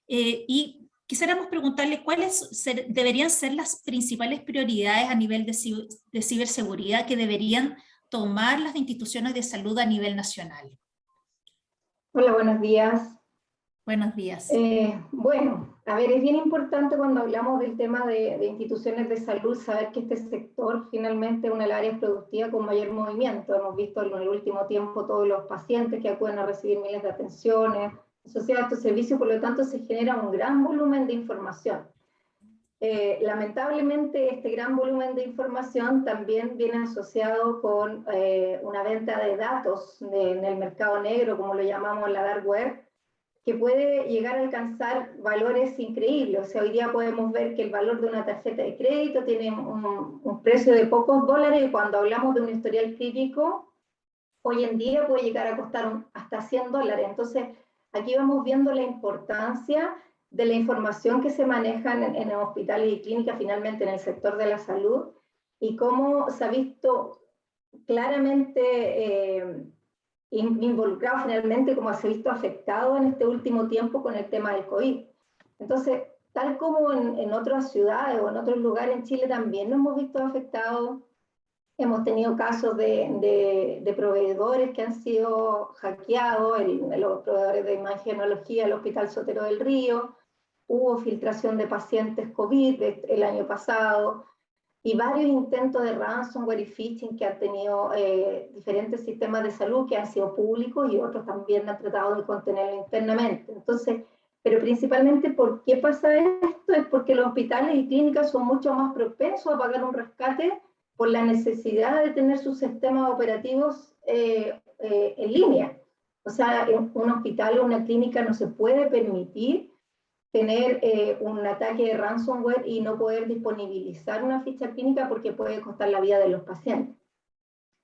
y quisiéramos preguntarle cuáles deberían ser las principales prioridades a nivel de ciberseguridad que deberían tomar las instituciones de salud a nivel nacional. Hola, buenos días. Buenos días. Bueno, a ver, es bien importante cuando hablamos del tema de instituciones de salud saber que este sector finalmente es una de las áreas productivas con mayor movimiento. Hemos visto en el último tiempo todos los pacientes que acuden a recibir miles de atenciones asociadas a estos servicios, por lo tanto se genera un gran volumen de información. Lamentablemente este gran volumen de información también viene asociado con una venta de datos en el mercado negro, como lo llamamos la dark web, que puede llegar a alcanzar valores increíbles. O sea, hoy día podemos ver que el valor de una tarjeta de crédito tiene un precio de pocos dólares, y cuando hablamos de un historial clínico, hoy en día puede llegar a costar hasta $100. Entonces, aquí vamos viendo la importancia de la información que se maneja en hospitales y clínicas, finalmente en el sector de la salud, y cómo se ha visto claramente involucrado finalmente, como se ha visto afectado en este último tiempo con el tema del COVID. Entonces, tal como en otras ciudades o en otros lugares en Chile también nos hemos visto afectados, hemos tenido casos de proveedores que han sido hackeados, los proveedores de imagenología, el Hospital Sotero del Río, hubo filtración de pacientes COVID el año pasado, y varios intentos de ransomware y phishing que han tenido diferentes sistemas de salud que han sido públicos y otros también han tratado de contenerlo internamente. Entonces, pero principalmente, ¿por qué pasa esto? Es porque los hospitales y clínicas son mucho más propensos a pagar un rescate por la necesidad de tener sus sistemas operativos en línea. O sea, en un hospital o una clínica no se puede permitir tener un ataque de ransomware y no poder disponibilizar una ficha clínica porque puede costar la vida de los pacientes.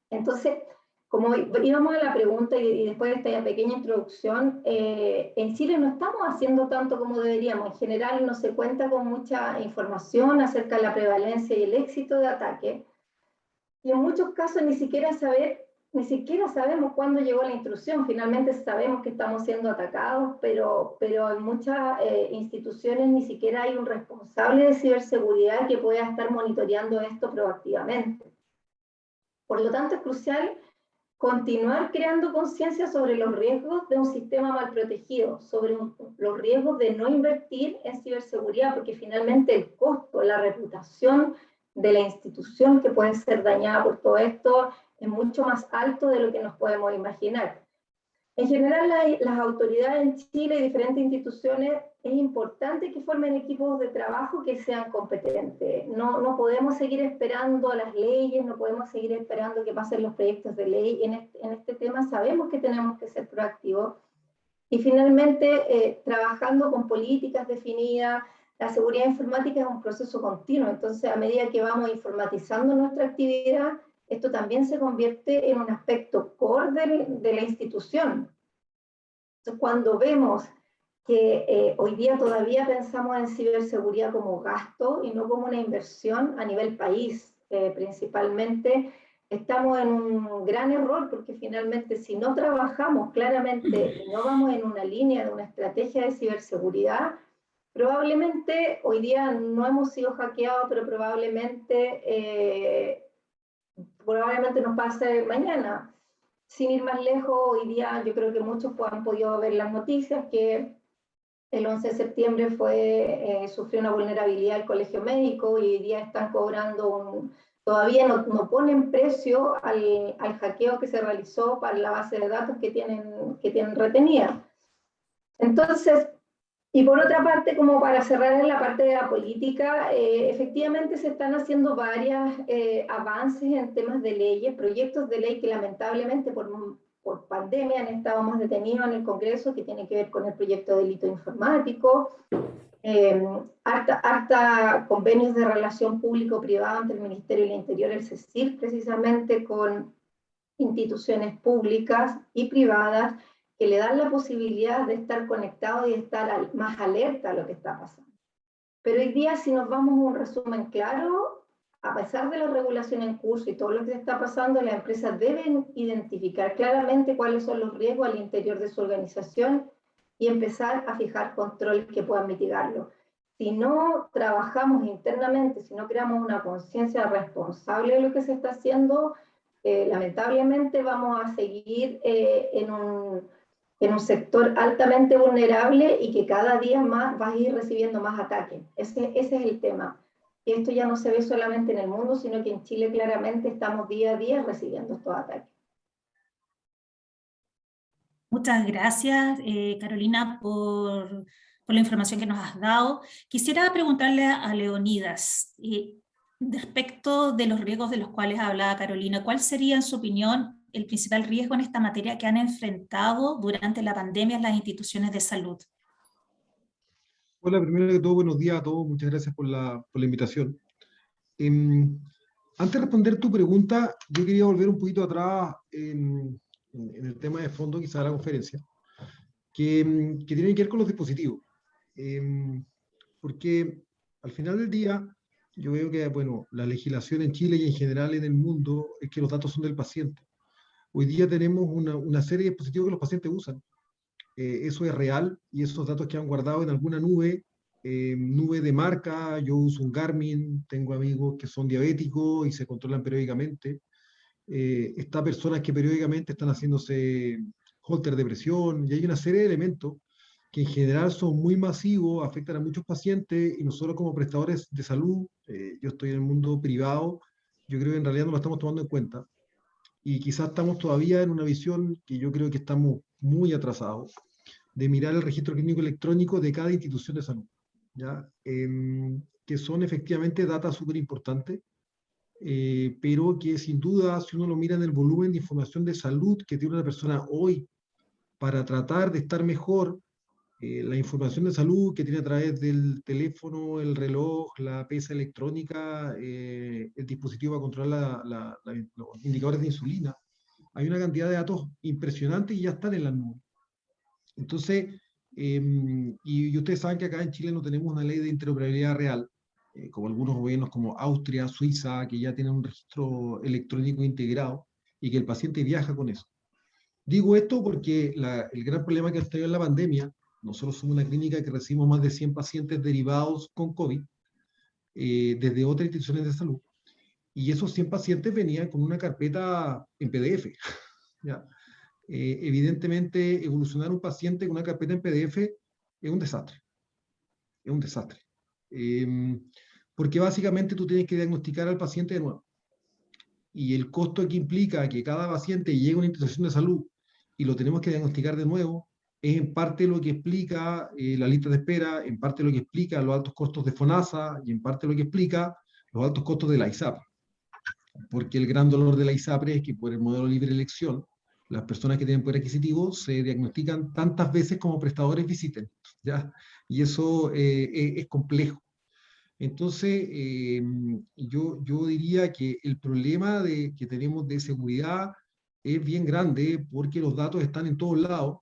Entonces, como íbamos a la pregunta y después de esta pequeña introducción, en Chile no estamos haciendo tanto como deberíamos. En general no se cuenta con mucha información acerca de la prevalencia y el éxito de ataque. Y en muchos casos ni siquiera sabemos cuándo llegó la intrusión. Finalmente sabemos que estamos siendo atacados, pero en muchas instituciones ni siquiera hay un responsable de ciberseguridad que pueda estar monitoreando esto proactivamente. Por lo tanto, es crucial continuar creando conciencia sobre los riesgos de un sistema mal protegido, sobre los riesgos de no invertir en ciberseguridad, porque finalmente el costo, la reputación de la institución que puede ser dañada por todo esto es mucho más alto de lo que nos podemos imaginar. En general, las autoridades en Chile y diferentes instituciones es importante que formen equipos de trabajo que sean competentes. No podemos seguir esperando las leyes, no podemos seguir esperando que pasen los proyectos de ley. En este tema sabemos que tenemos que ser proactivos. Y finalmente, trabajando con políticas definidas. La seguridad informática es un proceso continuo, entonces a medida que vamos informatizando nuestra actividad, esto también se convierte en un aspecto core de la institución. Entonces, cuando vemos que hoy día todavía pensamos en ciberseguridad como gasto y no como una inversión a nivel país. Principalmente estamos en un gran error porque finalmente si no trabajamos claramente y no vamos en una línea de una estrategia de ciberseguridad, probablemente hoy día no hemos sido hackeados, pero probablemente nos pase mañana. Sin ir más lejos, hoy día yo creo que muchos han podido ver las noticias que el 11 de septiembre sufrió una vulnerabilidad el colegio médico y hoy día están cobrando todavía no ponen precio al hackeo que se realizó para la base de datos que tienen retenida. Entonces, y por otra parte, como para cerrar en la parte de la política, efectivamente se están haciendo varios avances en temas de leyes, proyectos de ley que lamentablemente por pandemia han estado más detenidos en el Congreso, que tiene que ver con el proyecto de delito informático, harta convenios de relación público-privada entre el Ministerio del Interior y el CECIR, precisamente con instituciones públicas y privadas que le dan la posibilidad de estar conectados y de estar más alerta a lo que está pasando. Pero hoy día, si nos vamos a un resumen claro, a pesar de la regulación en curso y todo lo que está pasando, las empresas deben identificar claramente cuáles son los riesgos al interior de su organización y empezar a fijar controles que puedan mitigarlo. Si no trabajamos internamente, si no creamos una conciencia responsable de lo que se está haciendo, lamentablemente vamos a seguir en un sector altamente vulnerable y que cada día más va a ir recibiendo más ataques. Ese es el tema. Y esto ya no se ve solamente en el mundo, sino que en Chile claramente estamos día a día recibiendo estos ataques. Muchas gracias, Carolina, por la información que nos has dado. Quisiera preguntarle a Leonidas, respecto de los riesgos de los cuales hablaba Carolina, ¿cuál sería, en su opinión, el principal riesgo en esta materia que han enfrentado durante la pandemia las instituciones de salud? Hola, primero que todo, buenos días a todos. Muchas gracias por la invitación. Antes de responder tu pregunta, yo quería volver un poquito atrás en el tema de fondo, quizá de la conferencia, que tiene que ver con los dispositivos. Porque al final del día, yo veo que, bueno, la legislación en Chile y en general en el mundo es que los datos son del paciente. Hoy día tenemos una serie de dispositivos que los pacientes usan. Eso es real y esos datos que han guardado en alguna nube de marca. Yo uso un Garmin, tengo amigos que son diabéticos y se controlan periódicamente. Está personas que periódicamente están haciéndose holter de presión y hay una serie de elementos que en general son muy masivos, afectan a muchos pacientes y nosotros como prestadores de salud, yo estoy en el mundo privado, yo creo que en realidad no lo estamos tomando en cuenta y quizás estamos todavía en una visión que yo creo que estamos muy atrasados, de mirar el registro clínico electrónico de cada institución de salud, ¿ya? Que son efectivamente datos súper importantes, pero que sin duda, si uno lo mira en el volumen de información de salud que tiene una persona hoy para tratar de estar mejor, la información de salud que tiene a través del teléfono, el reloj, la pesa electrónica, el dispositivo para controlar los indicadores de insulina, hay una cantidad de datos impresionantes y ya están en la nube. Entonces, y ustedes saben que acá en Chile no tenemos una ley de interoperabilidad real, como algunos gobiernos como Austria, Suiza, que ya tienen un registro electrónico integrado y que el paciente viaja con eso. Digo esto porque el gran problema que ha tenido en la pandemia, nosotros somos una clínica que recibimos más de 100 pacientes derivados con COVID desde otras instituciones de salud, y esos 100 pacientes venían con una carpeta en PDF, ¿ya? Evidentemente, evolucionar un paciente con una carpeta en PDF es un desastre. Es un desastre. Porque básicamente tú tienes que diagnosticar al paciente de nuevo. Y el costo que implica que cada paciente llegue a una institución de salud y lo tenemos que diagnosticar de nuevo, es en parte lo que explica la lista de espera, en parte lo que explica los altos costos de FONASA y en parte lo que explica los altos costos de la ISAPRE. Porque el gran dolor de la ISAPRE es que por el modelo libre elección, las personas que tienen poder adquisitivo se diagnostican tantas veces como prestadores visiten, ¿ya? Y eso es complejo. Entonces, yo diría que el problema que tenemos de seguridad es bien grande porque los datos están en todos lados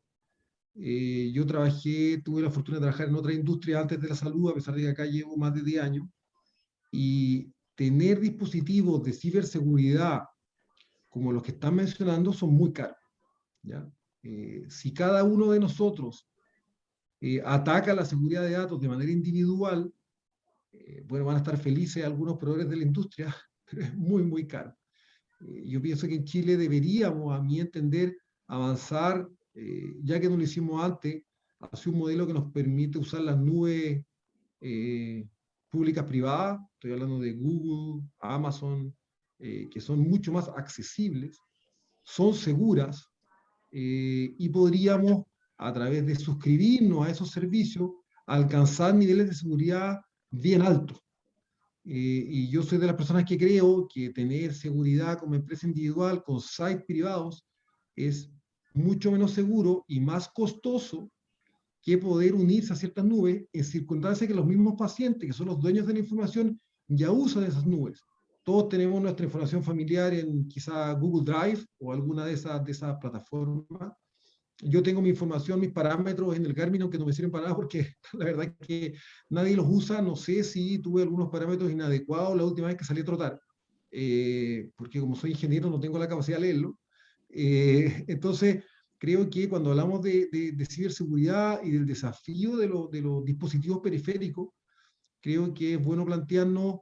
Yo tuve la fortuna de trabajar en otra industria antes de la salud, a pesar de que acá llevo más de 10 años, y tener dispositivos de ciberseguridad como los que están mencionando son muy caros, ¿ya? Si cada uno de nosotros ataca la seguridad de datos de manera individual, bueno, van a estar felices algunos proveedores de la industria, pero es muy, muy caro. Yo pienso que en Chile deberíamos, a mi entender, avanzar, ya que no lo hicimos antes, hacia un modelo que nos permite usar las nubes públicas privadas, estoy hablando de Google, Amazon, que son mucho más accesibles, son seguras, y podríamos, a través de suscribirnos a esos servicios, alcanzar niveles de seguridad bien altos. Y yo soy de las personas que creo que tener seguridad como empresa individual con sites privados es mucho menos seguro y más costoso que poder unirse a ciertas nubes en circunstancias que los mismos pacientes, que son los dueños de la información, ya usan esas nubes. Todos tenemos nuestra información familiar en quizá Google Drive o alguna de esas plataformas. Yo tengo mi información, mis parámetros en el Garmin, aunque no me sirven para nada porque la verdad es que nadie los usa. No sé si tuve algunos parámetros inadecuados la última vez que salí a trotar, porque como soy ingeniero no tengo la capacidad de leerlo. Entonces, creo que cuando hablamos de ciberseguridad y del desafío de los dispositivos periféricos, creo que es bueno plantearnos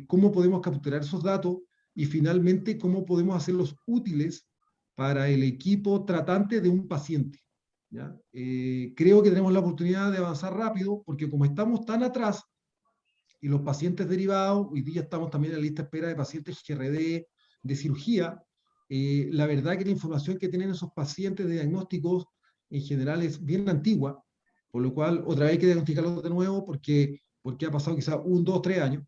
cómo podemos capturar esos datos y finalmente cómo podemos hacerlos útiles para el equipo tratante de un paciente, ¿ya? Creo que tenemos la oportunidad de avanzar rápido porque como estamos tan atrás y los pacientes derivados, hoy día estamos también en la lista de espera de pacientes GRD, de cirugía, la verdad que la información que tienen esos pacientes de diagnósticos en general es bien antigua, por lo cual otra vez hay que diagnosticarlos de nuevo porque ha pasado quizás 1, 2, 3 años.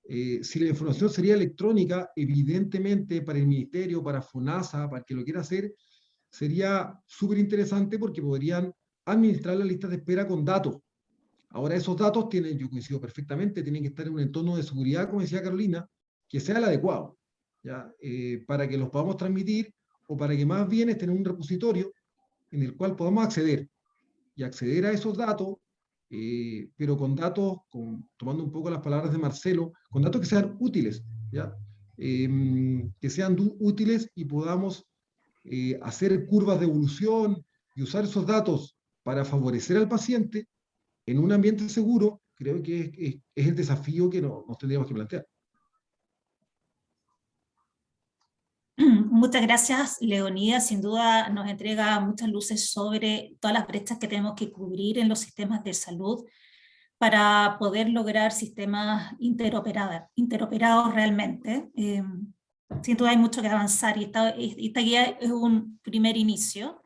Si la información sería electrónica, evidentemente para el ministerio, para FONASA, para el que lo quiera hacer, sería súper interesante porque podrían administrar las listas de espera con datos. Ahora esos datos tienen, yo coincido perfectamente, tienen que estar en un entorno de seguridad, como decía Carolina, que sea el adecuado, ¿ya? Para que los podamos transmitir o para que más bien estén en un repositorio en el cual podamos acceder y acceder a esos datos, pero con datos, tomando un poco las palabras de Marcelo, con datos que sean útiles, ¿ya? Que sean útiles y podamos hacer curvas de evolución y usar esos datos para favorecer al paciente en un ambiente seguro. Creo que es el desafío que nos tendríamos que plantear. Muchas gracias, Leonidas. Sin duda nos entrega muchas luces sobre todas las brechas que tenemos que cubrir en los sistemas de salud para poder lograr sistemas interoperados realmente. Sin duda hay mucho que avanzar y esta guía es un primer inicio.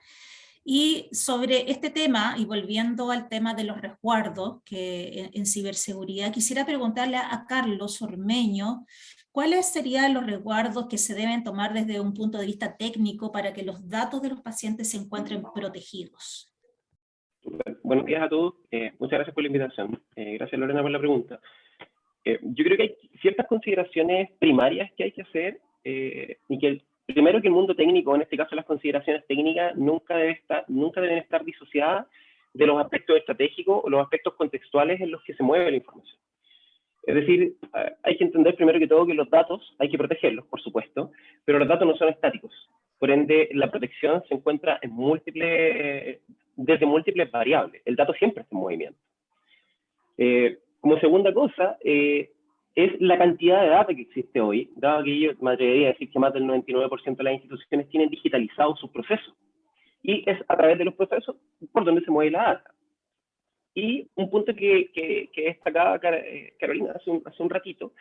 Y sobre este tema, y volviendo al tema de los resguardos que en ciberseguridad, quisiera preguntarle a Carlos Ormeño, ¿cuáles serían los resguardos que se deben tomar desde un punto de vista técnico para que los datos de los pacientes se encuentren protegidos? Buenos días a todos, muchas gracias por la invitación. Gracias, Lorena, por la pregunta. Yo creo que hay ciertas consideraciones primarias que hay que hacer, y que primero que el mundo técnico, en este caso las consideraciones técnicas, nunca deben estar disociadas de los aspectos estratégicos o los aspectos contextuales en los que se mueve la información. Es decir, hay que entender primero que todo que los datos hay que protegerlos, por supuesto, pero los datos no son estáticos. Por ende, la protección se encuentra en desde múltiples variables. El dato siempre está en movimiento. Como segunda cosa, es la cantidad de data que existe hoy, dado que yo me atrevería a decir que más del 99% de las instituciones tienen digitalizado sus procesos. Y es a través de los procesos por donde se mueve la data. Y un punto que destacaba Carolina hace un ratito,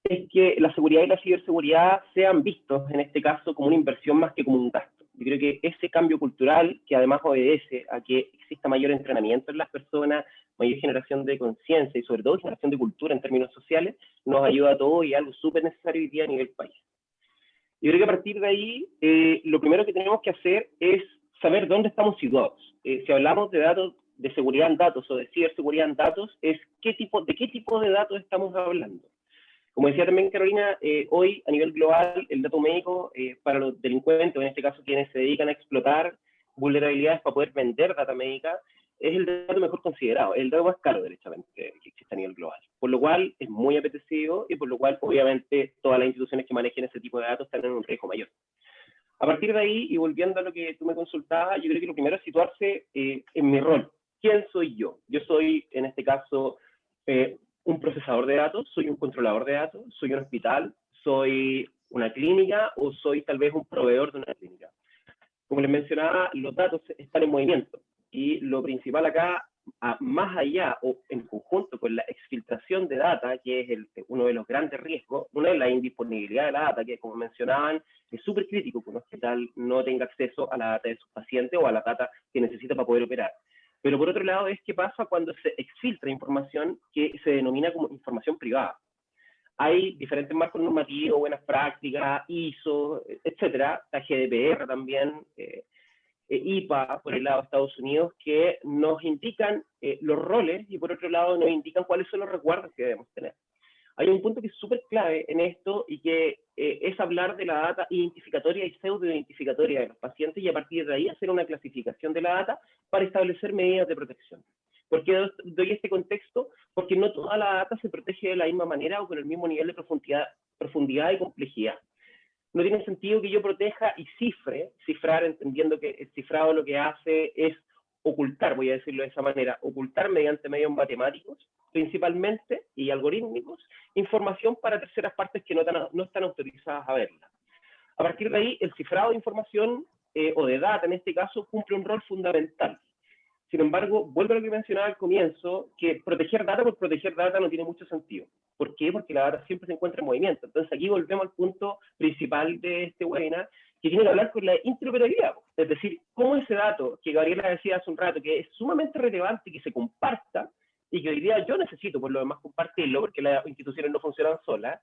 es que la seguridad y la ciberseguridad sean vistos, en este caso, como una inversión más que como un gasto. Yo creo que ese cambio cultural, que además obedece a que exista mayor entrenamiento en las personas, mayor generación de conciencia y sobre todo generación de cultura en términos sociales, nos ayuda a todos y es algo súper necesario hoy día a nivel país. Yo creo que a partir de ahí, lo primero que tenemos que hacer es saber dónde estamos situados. Si hablamos de datos, de seguridad en datos o de ciberseguridad en datos, es de qué tipo de datos estamos hablando. Como decía también Carolina, hoy a nivel global el dato médico para los delincuentes, o en este caso quienes se dedican a explotar vulnerabilidades para poder vender data médica, es el dato mejor considerado, el dato más caro derechamente que existe a nivel global. Por lo cual es muy apetecido y por lo cual obviamente todas las instituciones que manejen ese tipo de datos están en un riesgo mayor. A partir de ahí, y volviendo a lo que tú me consultabas, yo creo que lo primero es situarse en mi rol. ¿Quién soy yo? Yo soy, en este caso, un procesador de datos, soy un controlador de datos, soy un hospital, soy una clínica o soy tal vez un proveedor de una clínica. Como les mencionaba, los datos están en movimiento y lo principal acá, más allá o en conjunto con la exfiltración de data, que es uno de los grandes riesgos, una es la indisponibilidad de la data, que como mencionaban, es súper crítico que un hospital no tenga acceso a la data de sus pacientes o a la data que necesita para poder operar. Pero por otro lado es qué pasa cuando se exfiltra información que se denomina como información privada. Hay diferentes marcos normativos, buenas prácticas, ISO, etcétera, la GDPR también, IPA por el lado de Estados Unidos, que nos indican los roles y por otro lado nos indican cuáles son los resguardos que debemos tener. Hay un punto que es súper clave en esto y que es hablar de la data identificatoria y pseudo-identificatoria de los pacientes y a partir de ahí hacer una clasificación de la data para establecer medidas de protección. ¿Por qué doy este contexto? Porque no toda la data se protege de la misma manera o con el mismo nivel de profundidad y complejidad. No tiene sentido que yo proteja y cifrar entendiendo que el cifrado lo que hace es ocultar, voy a decirlo de esa manera, ocultar mediante medios matemáticos, principalmente, y algorítmicos, información para terceras partes que no están autorizadas a verla. A partir de ahí, el cifrado de información, o de data en este caso, cumple un rol fundamental. Sin embargo, vuelvo a lo que mencionaba al comienzo, que proteger data por proteger data no tiene mucho sentido. ¿Por qué? Porque la data siempre se encuentra en movimiento. Entonces aquí volvemos al punto principal de este webinar, que tiene que hablar con la interoperabilidad. Es decir, cómo ese dato, que Gabriela decía hace un rato, que es sumamente relevante que se comparta, y que hoy día yo necesito por lo demás compartirlo, porque las instituciones no funcionan solas.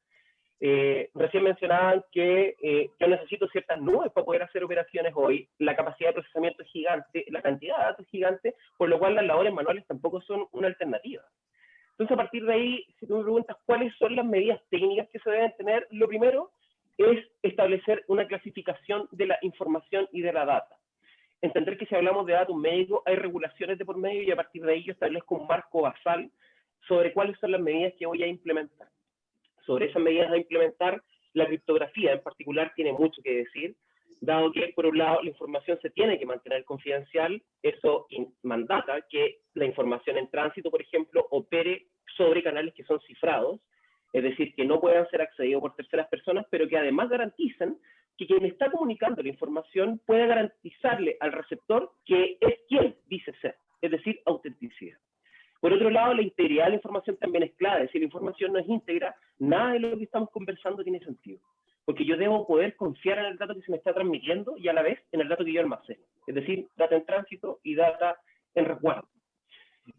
Recién mencionaban que yo necesito ciertas nubes para poder hacer operaciones hoy, la capacidad de procesamiento es gigante, la cantidad de datos es gigante, por lo cual las labores manuales tampoco son una alternativa. Entonces a partir de ahí, si tú me preguntas cuáles son las medidas técnicas que se deben tener, lo primero es establecer una clasificación de la información y de la data. Entender que si hablamos de datos médicos hay regulaciones de por medio y a partir de ahí yo establezco un marco basal sobre cuáles son las medidas que voy a implementar. Sobre esas medidas a implementar, la criptografía en particular tiene mucho que decir, dado que, por un lado, la información se tiene que mantener confidencial, eso mandata que la información en tránsito, por ejemplo, opere sobre canales que son cifrados, es decir, que no puedan ser accedidos por terceras personas, pero que además garanticen que quien está comunicando la información pueda garantizarle al receptor que es quien dice ser, es decir, autenticidad. Por otro lado, la integridad de la información también es clave. Si la información no es íntegra, nada de lo que estamos conversando tiene sentido. Porque yo debo poder confiar en el dato que se me está transmitiendo y a la vez en el dato que yo almaceno. Es decir, data en tránsito y data en resguardo.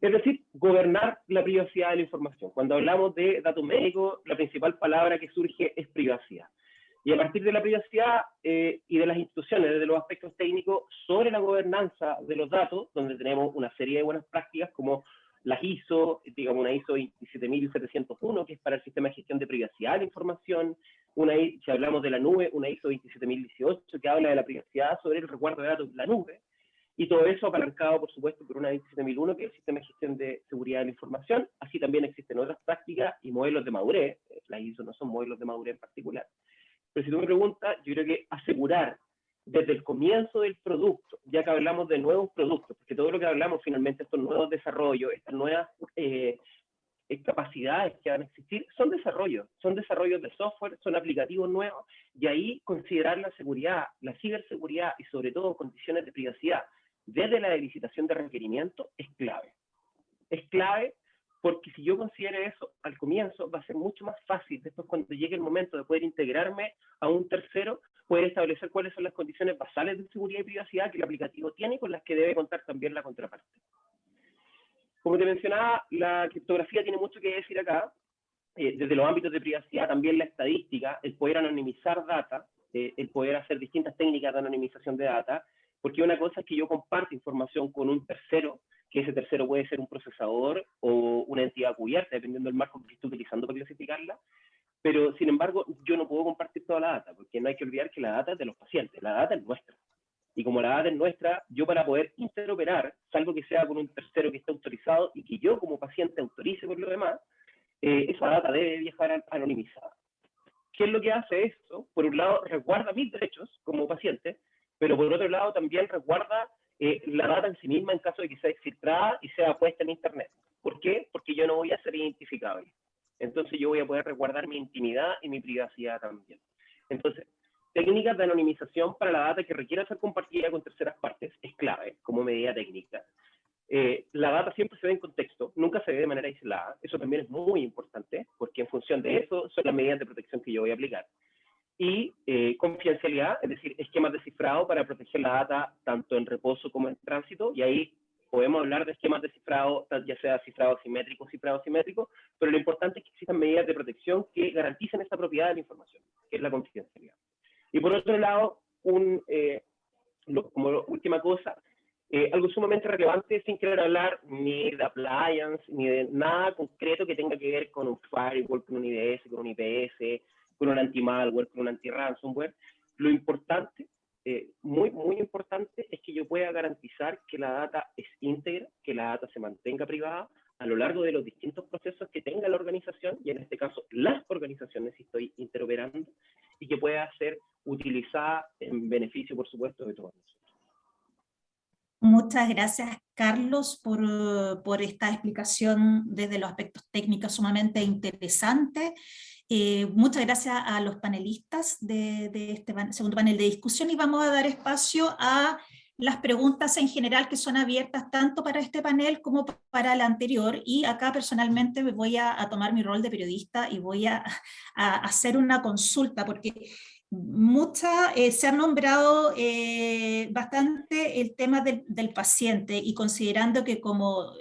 Es decir, gobernar la privacidad de la información. Cuando hablamos de datos médicos, la principal palabra que surge es privacidad. Y a partir de la privacidad y de las instituciones, desde los aspectos técnicos, sobre la gobernanza de los datos, donde tenemos una serie de buenas prácticas como las ISO, digamos una ISO 27701, que es para el sistema de gestión de privacidad de la información, si hablamos de la nube, una ISO 27018, que habla de la privacidad sobre el resguardo de datos de la nube, y todo eso apalancado, por supuesto, por una 27001, que es el sistema de gestión de seguridad de la información. Así también existen otras prácticas y modelos de madurez, las ISO no son modelos de madurez en particular. Pero si tú me preguntas, yo creo que asegurar desde el comienzo del producto, ya que hablamos de nuevos productos, porque todo lo que hablamos finalmente, estos nuevos desarrollos, estas nuevas capacidades que van a existir, son desarrollos de software, son aplicativos nuevos, y ahí considerar la seguridad, la ciberseguridad y sobre todo condiciones de privacidad desde la licitación de requerimiento es clave. Es clave porque si yo considero eso al comienzo, va a ser mucho más fácil después cuando llegue el momento de poder integrarme a un tercero, poder establecer cuáles son las condiciones basales de seguridad y privacidad que el aplicativo tiene y con las que debe contar también la contraparte. Como te mencionaba, la criptografía tiene mucho que decir acá, desde los ámbitos de privacidad, también la estadística, el poder anonimizar data, el poder hacer distintas técnicas de anonimización de data, porque una cosa es que yo comparto información con un tercero, que ese tercero puede ser un procesador o una entidad cubierta, dependiendo del marco que esté utilizando para clasificarla, pero sin embargo yo no puedo compartir toda la data, porque no hay que olvidar que la data es de los pacientes, la data es nuestra. Y como la data es nuestra, yo para poder interoperar, salvo que sea con un tercero que esté autorizado y que yo como paciente autorice por lo demás, esa data debe viajar anonimizada. ¿Qué es lo que hace esto? Por un lado, resguarda mis derechos como paciente, pero por otro lado también resguarda la data en sí misma en caso de que sea filtrada y sea puesta en Internet. ¿Por qué? Porque yo no voy a ser identificable. Entonces yo voy a poder resguardar mi intimidad y mi privacidad también. Entonces, técnicas de anonimización para la data que requiera ser compartida con terceras partes es clave como medida técnica. La data siempre se ve en contexto, nunca se ve de manera aislada. Eso también es muy importante, porque en función de eso son las medidas de protección que yo voy a aplicar. Y confidencialidad, es decir, esquemas de cifrado para proteger la data tanto en reposo como en tránsito, y ahí podemos hablar de esquemas de cifrado, ya sea cifrado simétrico, pero lo importante es que existan medidas de protección que garanticen esta propiedad de la información, que es la confidencialidad. Y por otro lado, como última cosa, algo sumamente relevante, sin querer hablar ni de appliance, ni de nada concreto que tenga que ver con un firewall, con un IDS, con un IPS, con un anti-malware, con un anti-ransomware. Lo importante, muy, muy importante, es que yo pueda garantizar que la data es íntegra, que la data se mantenga privada a lo largo de los distintos procesos que tenga la organización, y en este caso las organizaciones, si estoy interoperando, y que pueda ser utilizada en beneficio, por supuesto, de todos nosotros. Muchas gracias, Carlos, por esta explicación desde los aspectos técnicos sumamente interesante. Muchas gracias a los panelistas de este segundo panel de discusión, y vamos a dar espacio a las preguntas en general que son abiertas tanto para este panel como para el anterior, y acá personalmente me voy a tomar mi rol de periodista y voy a hacer una consulta, porque se ha nombrado bastante el tema del paciente, y considerando que como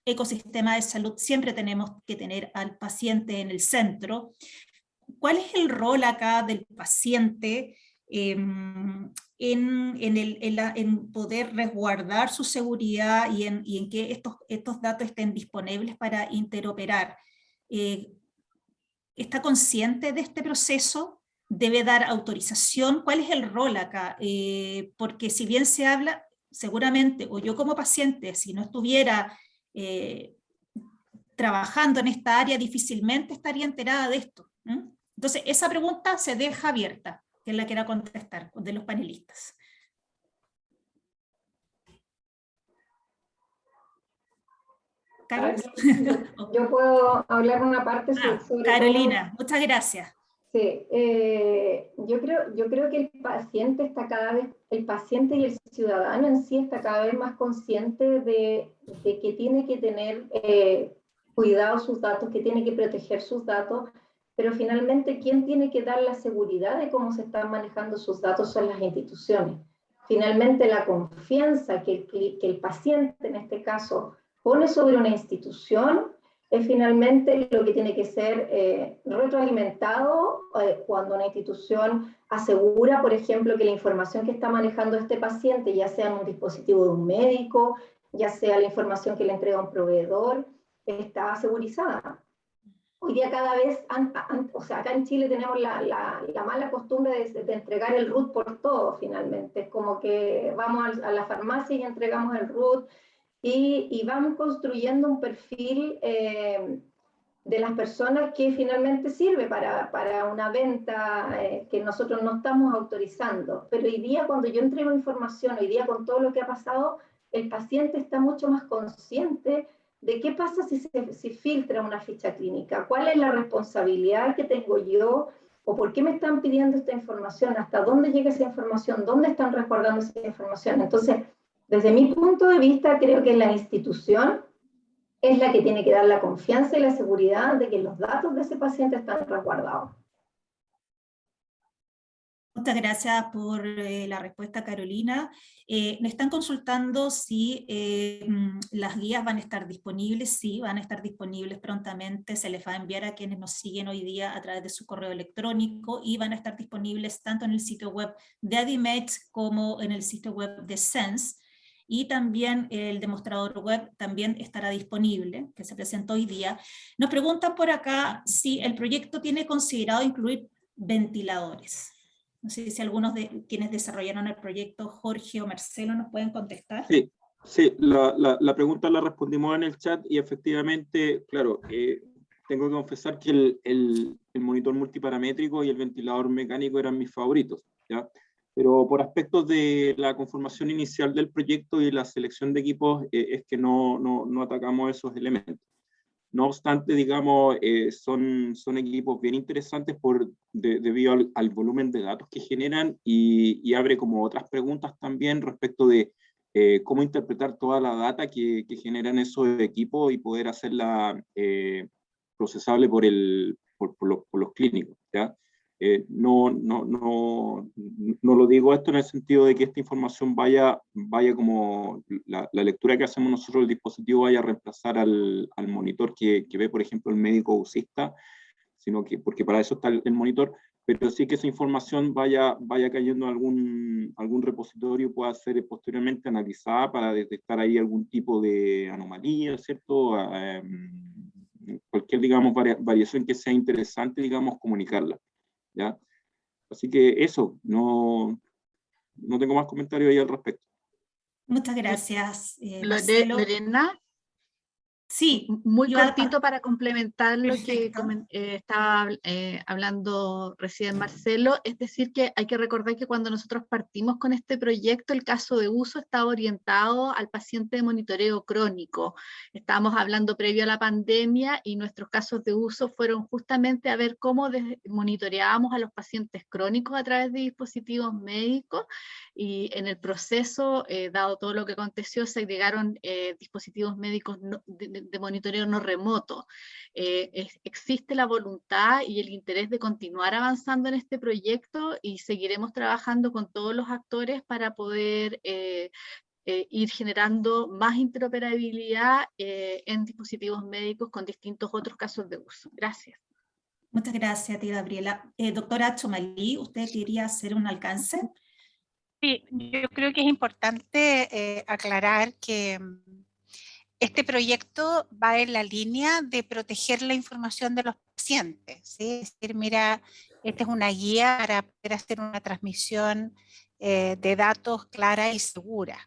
ecosistema de salud siempre tenemos que tener al paciente en el centro, ¿cuál es el rol acá del paciente en poder resguardar su seguridad y en que estos datos estén disponibles para interoperar? ¿Está consciente de este proceso? ¿Debe dar autorización? ¿Cuál es el rol acá? Porque si bien se habla, seguramente, o yo como paciente, si no estuviera trabajando en esta área, difícilmente estaría enterada de esto. Entonces, esa pregunta se deja abierta, que es la que era contestar de los panelistas. ¿Carlos? Yo puedo hablar una parte sobre Carolina, muchas gracias. Sí, yo creo que el paciente está el paciente y el ciudadano en sí está cada vez más consciente de que tiene que tener cuidado sus datos, que tiene que proteger sus datos, pero finalmente ¿quién tiene que dar la seguridad de cómo se están manejando sus datos? Son las instituciones. Finalmente la confianza que el paciente en este caso pone sobre una institución es finalmente lo que tiene que ser retroalimentado cuando una institución asegura, por ejemplo, que la información que está manejando este paciente, ya sea en un dispositivo de un médico, ya sea la información que le entrega un proveedor, está segurizada. Hoy día cada vez, o sea, acá en Chile tenemos la mala costumbre de entregar el root por todo finalmente. Es como que vamos a la farmacia y entregamos el root, y vamos construyendo un perfil de las personas que finalmente sirve para una venta que nosotros no estamos autorizando. Pero hoy día cuando yo entrego información, hoy día con todo lo que ha pasado, el paciente está mucho más consciente de qué pasa si filtra una ficha clínica, cuál es la responsabilidad que tengo yo, o por qué me están pidiendo esta información, hasta dónde llega esa información, dónde están resguardando esa información. Entonces, desde mi punto de vista, creo que la institución es la que tiene que dar la confianza y la seguridad de que los datos de ese paciente están resguardados. Muchas gracias por la respuesta, Carolina. Me están consultando si las guías van a estar disponibles. Sí, van a estar disponibles prontamente. Se les va a enviar a quienes nos siguen hoy día a través de su correo electrónico, y van a estar disponibles tanto en el sitio web de ADIMET como en el sitio web de SENS. Y también el demostrador web también estará disponible, que se presentó hoy día. Nos preguntan por acá si el proyecto tiene considerado incluir ventiladores. No sé si algunos de quienes desarrollaron el proyecto, Jorge o Marcelo, nos pueden contestar. Sí, sí, la pregunta la respondimos en el chat y efectivamente, claro, tengo que confesar que el monitor multiparamétrico y el ventilador mecánico eran mis favoritos, ¿ya? Pero por aspectos de la conformación inicial del proyecto y la selección de equipos, es que no atacamos esos elementos. No obstante, digamos, son equipos bien interesantes debido al volumen de datos que generan y abre como otras preguntas también respecto de cómo interpretar toda la data que generan esos equipos y poder hacerla procesable por los clínicos, ¿ya? No lo digo esto en el sentido de que esta información vaya como la lectura que hacemos nosotros del dispositivo vaya a reemplazar al monitor que ve, por ejemplo, el médico UCIsta, sino que, porque para eso está el monitor, pero sí que esa información vaya cayendo a algún repositorio y pueda ser posteriormente analizada para detectar ahí algún tipo de anomalía, ¿cierto? Cualquier, digamos, variación que sea interesante, digamos, comunicarla, ¿ya? Así que eso, no tengo más comentarios ahí al respecto. Muchas gracias, Marcelo. Lorena, sí, muy cortito para complementar lo que Perfecto. estaba hablando recién Marcelo, es decir que hay que recordar que cuando nosotros partimos con este proyecto, el caso de uso estaba orientado al paciente de monitoreo crónico. Estábamos hablando previo a la pandemia y nuestros casos de uso fueron justamente a ver cómo monitoreábamos a los pacientes crónicos a través de dispositivos médicos, y en el proceso, dado todo lo que aconteció, se agregaron dispositivos médicos de monitoreo no remoto. Existe la voluntad y el interés de continuar avanzando en este proyecto y seguiremos trabajando con todos los actores para poder ir generando más interoperabilidad en dispositivos médicos con distintos otros casos de uso. Gracias. Muchas gracias a ti, Gabriela. Doctora Chomalí, ¿usted quería hacer un alcance? Sí, yo creo que es importante aclarar que este proyecto va en la línea de proteger la información de los pacientes, ¿sí? Es decir, mira, esta es una guía para poder hacer una transmisión de datos clara y segura.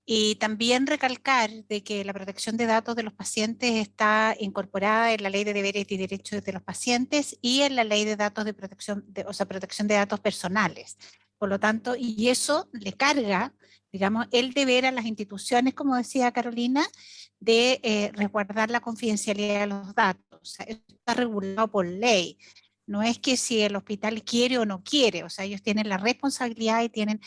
Y también recalcar de que la protección de datos de los pacientes está incorporada en la Ley de Deberes y Derechos de los Pacientes y en la Ley de Datos de Protección, protección de datos personales. Por lo tanto, y eso le carga, digamos, el deber a las instituciones, como decía Carolina, de resguardar la confidencialidad de los datos. O sea, eso está regulado por ley. No es que si el hospital quiere o no quiere, o sea, ellos tienen la responsabilidad y tienen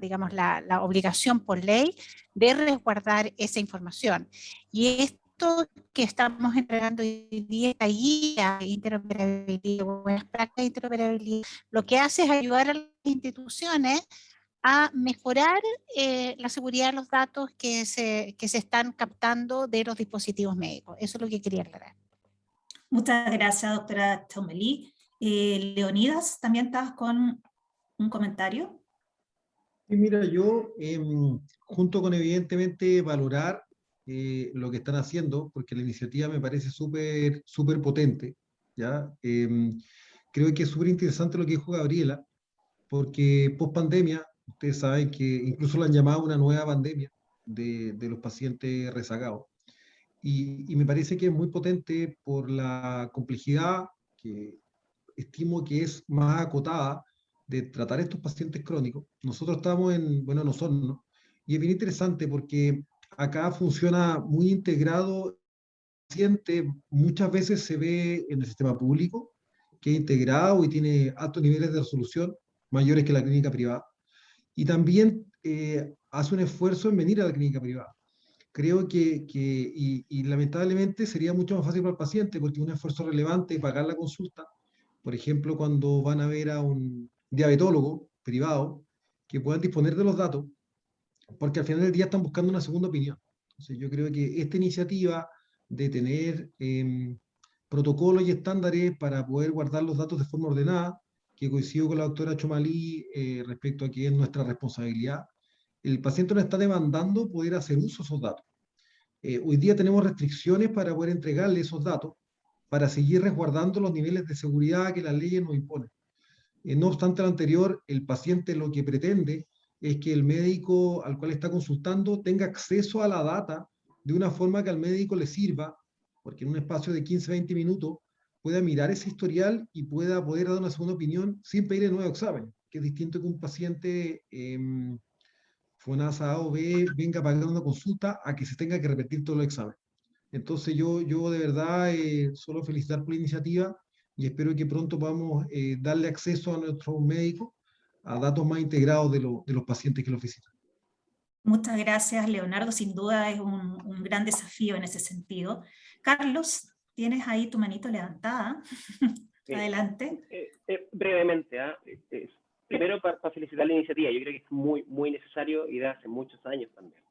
digamos, la obligación por ley de resguardar esa información. Y esto que estamos entregando hoy día, esta guía de interoperabilidad, buenas prácticas de interoperabilidad, lo que hace es ayudar a las instituciones a mejorar la seguridad de los datos que se están captando de los dispositivos médicos. Eso es lo que quería aclarar. Muchas gracias, doctora Chomalí. Leonidas, ¿también estás con un comentario? Y mira, yo, junto con evidentemente valorar lo que están haciendo, porque la iniciativa me parece súper potente, ¿ya? Creo que es súper interesante lo que dijo Gabriela, porque post pandemia, ustedes saben que incluso la han llamado una nueva pandemia de los pacientes rezagados. Y me parece que es muy potente por la complejidad que estimo que es más acotada de tratar estos pacientes crónicos. Nosotros estamos en Osorno, y es bien interesante porque acá funciona muy integrado. El paciente muchas veces se ve en el sistema público, que es integrado y tiene altos niveles de resolución, mayores que la clínica privada. Y también hace un esfuerzo en venir a la clínica privada. Creo y lamentablemente sería mucho más fácil para el paciente, porque es un esfuerzo relevante pagar la consulta. Por ejemplo, cuando van a ver a un diabetólogo privado, que puedan disponer de los datos, porque al final del día están buscando una segunda opinión. Entonces, yo creo que esta iniciativa de tener protocolos y estándares para poder guardar los datos de forma ordenada, que coincido con la doctora Chomalí respecto a que es nuestra responsabilidad, el paciente nos está demandando poder hacer uso de esos datos. Hoy día tenemos restricciones para poder entregarle esos datos, para seguir resguardando los niveles de seguridad que las leyes nos imponen. No obstante lo anterior, el paciente lo que pretende es que el médico al cual está consultando tenga acceso a la data de una forma que al médico le sirva, porque en un espacio de 15-20 minutos pueda mirar ese historial y pueda poder dar una segunda opinión sin pedir el nuevo examen, que es distinto que un paciente FONASA A o B venga a pagar una consulta a que se tenga que repetir todo el examen. Entonces yo de verdad solo felicitar por la iniciativa y espero que pronto podamos darle acceso a nuestros médicos a datos más integrados de los pacientes que los visitan. Muchas gracias, Leonardo. Sin duda es un gran desafío en ese sentido. Carlos, tienes ahí tu manito levantada. Sí. Adelante. Brevemente, primero para felicitar la iniciativa. Yo creo que es muy, muy necesario y de hace muchos años también.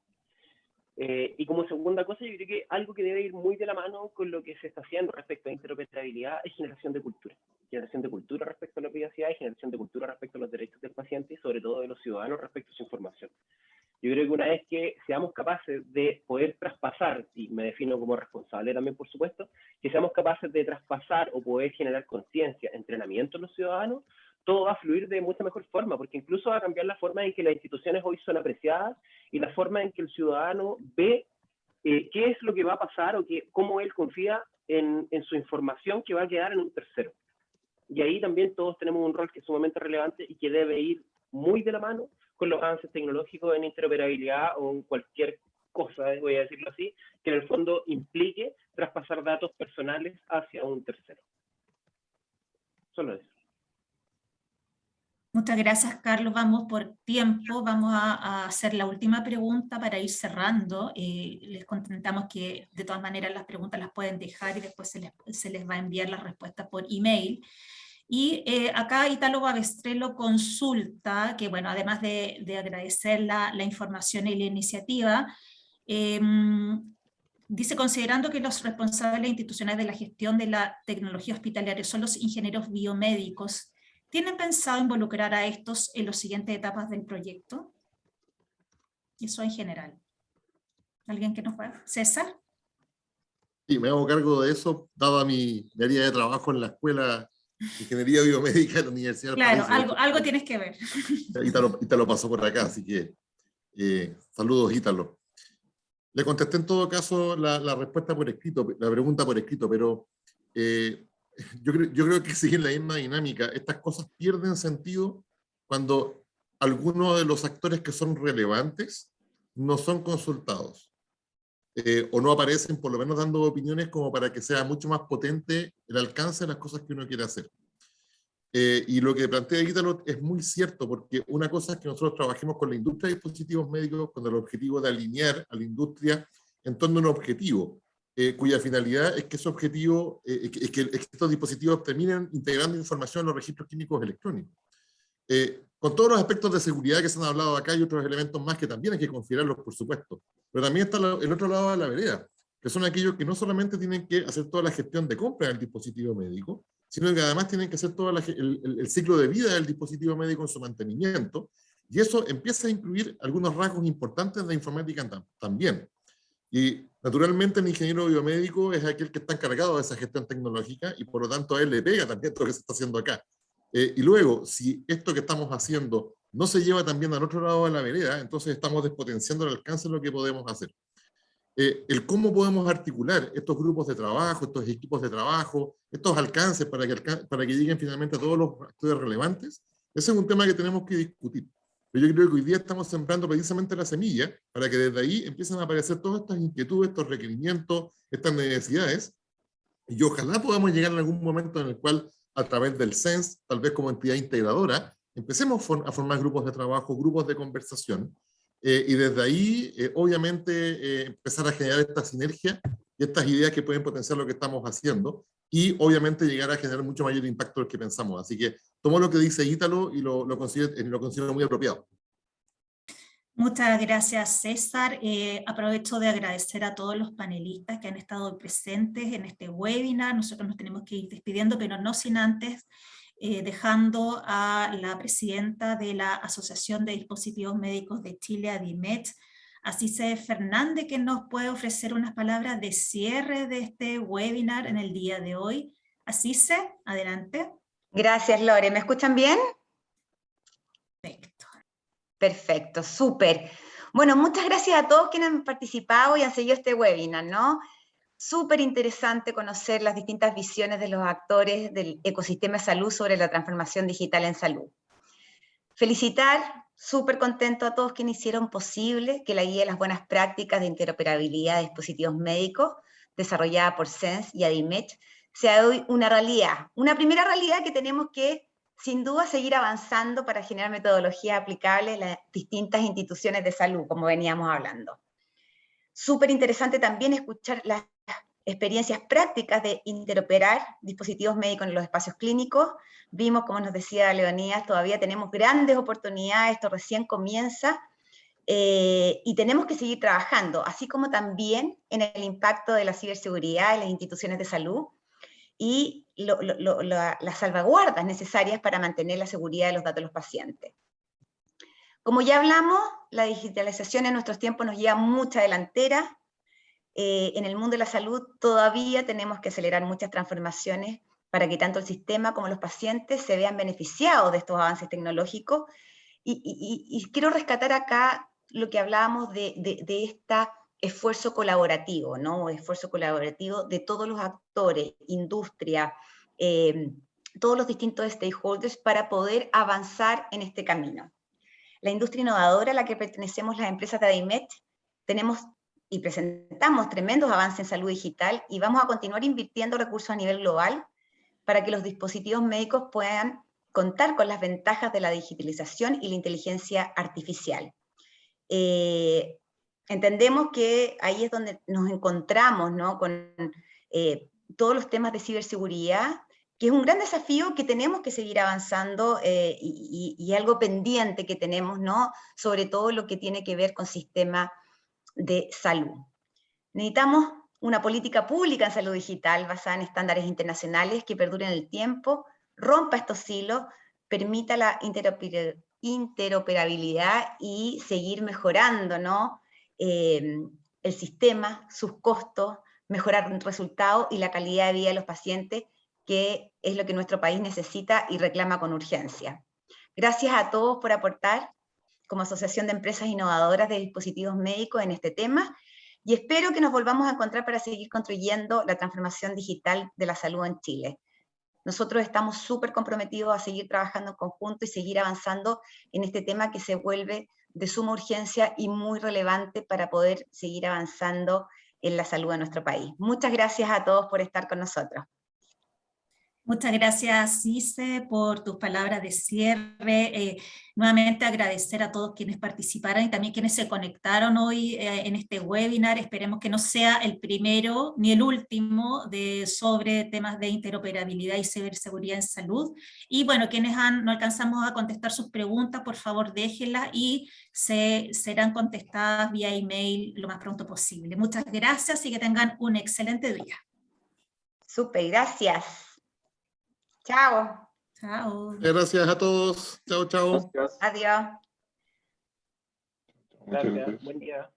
Y como segunda cosa, yo creo que algo que debe ir muy de la mano con lo que se está haciendo respecto a interoperabilidad es generación de cultura. Generación de cultura respecto a la privacidad y generación de cultura respecto a los derechos del paciente y sobre todo de los ciudadanos respecto a su información. Yo creo que una vez que seamos capaces de poder traspasar, y me defino como responsable también, por supuesto, que seamos capaces de traspasar o poder generar conciencia, entrenamiento en los ciudadanos, todo va a fluir de mucha mejor forma, porque incluso va a cambiar la forma en que las instituciones hoy son apreciadas y la forma en que el ciudadano ve qué es lo que va a pasar o cómo él confía en su información que va a quedar en un tercero. Y ahí también todos tenemos un rol que es sumamente relevante y que debe ir muy de la mano con los avances tecnológicos en interoperabilidad o en cualquier cosa, voy a decirlo así, que en el fondo implique traspasar datos personales hacia un tercero. Solo eso. Muchas gracias, Carlos. Vamos por tiempo. Vamos a hacer la última pregunta para ir cerrando. Les contentamos que de todas maneras las preguntas las pueden dejar y después se les va a enviar las respuestas por email. Y acá Italo Babestrello consulta, que bueno, además de agradecer la información y la iniciativa, dice, considerando que los responsables institucionales de la gestión de la tecnología hospitalaria son los ingenieros biomédicos, ¿tienen pensado involucrar a estos en las siguientes etapas del proyecto? Eso en general. ¿Alguien que nos pueda? ¿César? Sí, me hago cargo de eso, dada mi área de trabajo en la Escuela de Ingeniería Biomédica de la Universidad del Claro, País. algo tienes que ver. Ítalo pasó por acá, así que saludos, Ítalo. Le contesté en todo caso la respuesta por escrito, la pregunta por escrito, pero yo creo que sigue la misma dinámica. Estas cosas pierden sentido cuando algunos de los actores que son relevantes no son consultados o no aparecen por lo menos dando opiniones como para que sea mucho más potente el alcance de las cosas que uno quiere hacer. Y lo que plantea Ítalo es muy cierto, porque una cosa es que nosotros trabajemos con la industria de dispositivos médicos con el objetivo de alinear a la industria en torno a un objetivo, cuya finalidad es que ese objetivo, es que estos dispositivos terminen integrando información en los registros clínicos electrónicos. Con todos los aspectos de seguridad que se han hablado acá y otros elementos más que también hay que considerarlos, por supuesto. Pero también está el otro lado de la vereda, que son aquellos que no solamente tienen que hacer toda la gestión de compra del dispositivo médico, sino que además tienen que hacer todo el ciclo de vida del dispositivo médico en su mantenimiento, y eso empieza a incluir algunos rasgos importantes de informática también. Y naturalmente el ingeniero biomédico es aquel que está encargado de esa gestión tecnológica, y por lo tanto a él le pega también todo lo que se está haciendo acá. Y luego, si esto que estamos haciendo no se lleva también al otro lado de la vereda, entonces estamos despotenciando el alcance de lo que podemos hacer. El cómo podemos articular estos grupos de trabajo, estos equipos de trabajo, estos alcances para que lleguen finalmente a todos los actores relevantes, ese es un tema que tenemos que discutir. Pero yo creo que hoy día estamos sembrando precisamente la semilla para que desde ahí empiecen a aparecer todas estas inquietudes, estos requerimientos, estas necesidades, y ojalá podamos llegar en algún momento en el cual, a través del CENS, tal vez como entidad integradora, empecemos a formar grupos de trabajo, grupos de conversación, y desde ahí, obviamente, empezar a generar esta sinergia y estas ideas que pueden potenciar lo que estamos haciendo, y obviamente llegar a generar mucho mayor impacto del que pensamos. Así que tomo lo que dice Ítalo y lo considero muy apropiado. Muchas gracias, César. Aprovecho de agradecer a todos los panelistas que han estado presentes en este webinar. Nosotros nos tenemos que ir despidiendo, pero no sin antes dejando a la presidenta de la Asociación de Dispositivos Médicos de Chile, ADIMET, Asise Fernández, que nos puede ofrecer unas palabras de cierre de este webinar en el día de hoy. Asise, adelante. Gracias, Lore. ¿Me escuchan bien? Perfecto. Perfecto, súper. Bueno, muchas gracias a todos quienes han participado y han seguido este webinar, ¿no? Súper interesante conocer las distintas visiones de los actores del ecosistema de salud sobre la transformación digital en salud. Felicitar, súper contento a todos quienes hicieron posible que la guía de las buenas prácticas de interoperabilidad de dispositivos médicos, desarrollada por SENS y ADIMET, sea hoy una realidad. Una primera realidad que tenemos que, sin duda, seguir avanzando para generar metodologías aplicables en las distintas instituciones de salud, como veníamos hablando. Súper interesante también escuchar las experiencias prácticas de interoperar dispositivos médicos en los espacios clínicos. Vimos, como nos decía Leonidas, todavía tenemos grandes oportunidades, esto recién comienza, y tenemos que seguir trabajando, así como también en el impacto de la ciberseguridad en las instituciones de salud y las salvaguardas necesarias para mantener la seguridad de los datos de los pacientes. Como ya hablamos, la digitalización en nuestros tiempos nos lleva mucha delantera. En el mundo de la salud todavía tenemos que acelerar muchas transformaciones para que tanto el sistema como los pacientes se vean beneficiados de estos avances tecnológicos. Y quiero rescatar acá lo que hablábamos de este esfuerzo colaborativo, ¿no? Esfuerzo colaborativo de todos los actores, industria, todos los distintos stakeholders para poder avanzar en este camino. La industria innovadora a la que pertenecemos las empresas de ADIMET, tenemos y presentamos tremendos avances en salud digital y vamos a continuar invirtiendo recursos a nivel global para que los dispositivos médicos puedan contar con las ventajas de la digitalización y la inteligencia artificial. Entendemos que ahí es donde nos encontramos, ¿no? Con todos los temas de ciberseguridad, que es un gran desafío que tenemos que seguir avanzando y algo pendiente que tenemos, ¿no? Sobre todo lo que tiene que ver con sistemas de salud. Necesitamos una política pública en salud digital basada en estándares internacionales que perduren el tiempo, rompa estos hilos, permita la interoperabilidad y seguir mejorando, ¿no? El sistema, sus costos, mejorar resultados y la calidad de vida de los pacientes, que es lo que nuestro país necesita y reclama con urgencia. Gracias a todos por aportar como Asociación de Empresas Innovadoras de Dispositivos Médicos en este tema, y espero que nos volvamos a encontrar para seguir construyendo la transformación digital de la salud en Chile. Nosotros estamos súper comprometidos a seguir trabajando en conjunto y seguir avanzando en este tema que se vuelve de suma urgencia y muy relevante para poder seguir avanzando en la salud de nuestro país. Muchas gracias a todos por estar con nosotros. Muchas gracias, Cise, por tus palabras de cierre. Nuevamente agradecer a todos quienes participaron y también quienes se conectaron hoy en este webinar. Esperemos que no sea el primero ni el último sobre temas de interoperabilidad y ciberseguridad en salud. Y bueno, quienes no alcanzamos a contestar sus preguntas, por favor déjenlas y serán contestadas vía email lo más pronto posible. Muchas gracias y que tengan un excelente día. Súper, gracias. Chao. Chao. Gracias a todos. Chao, chao. Gracias. Adiós. Gracias. Buen día.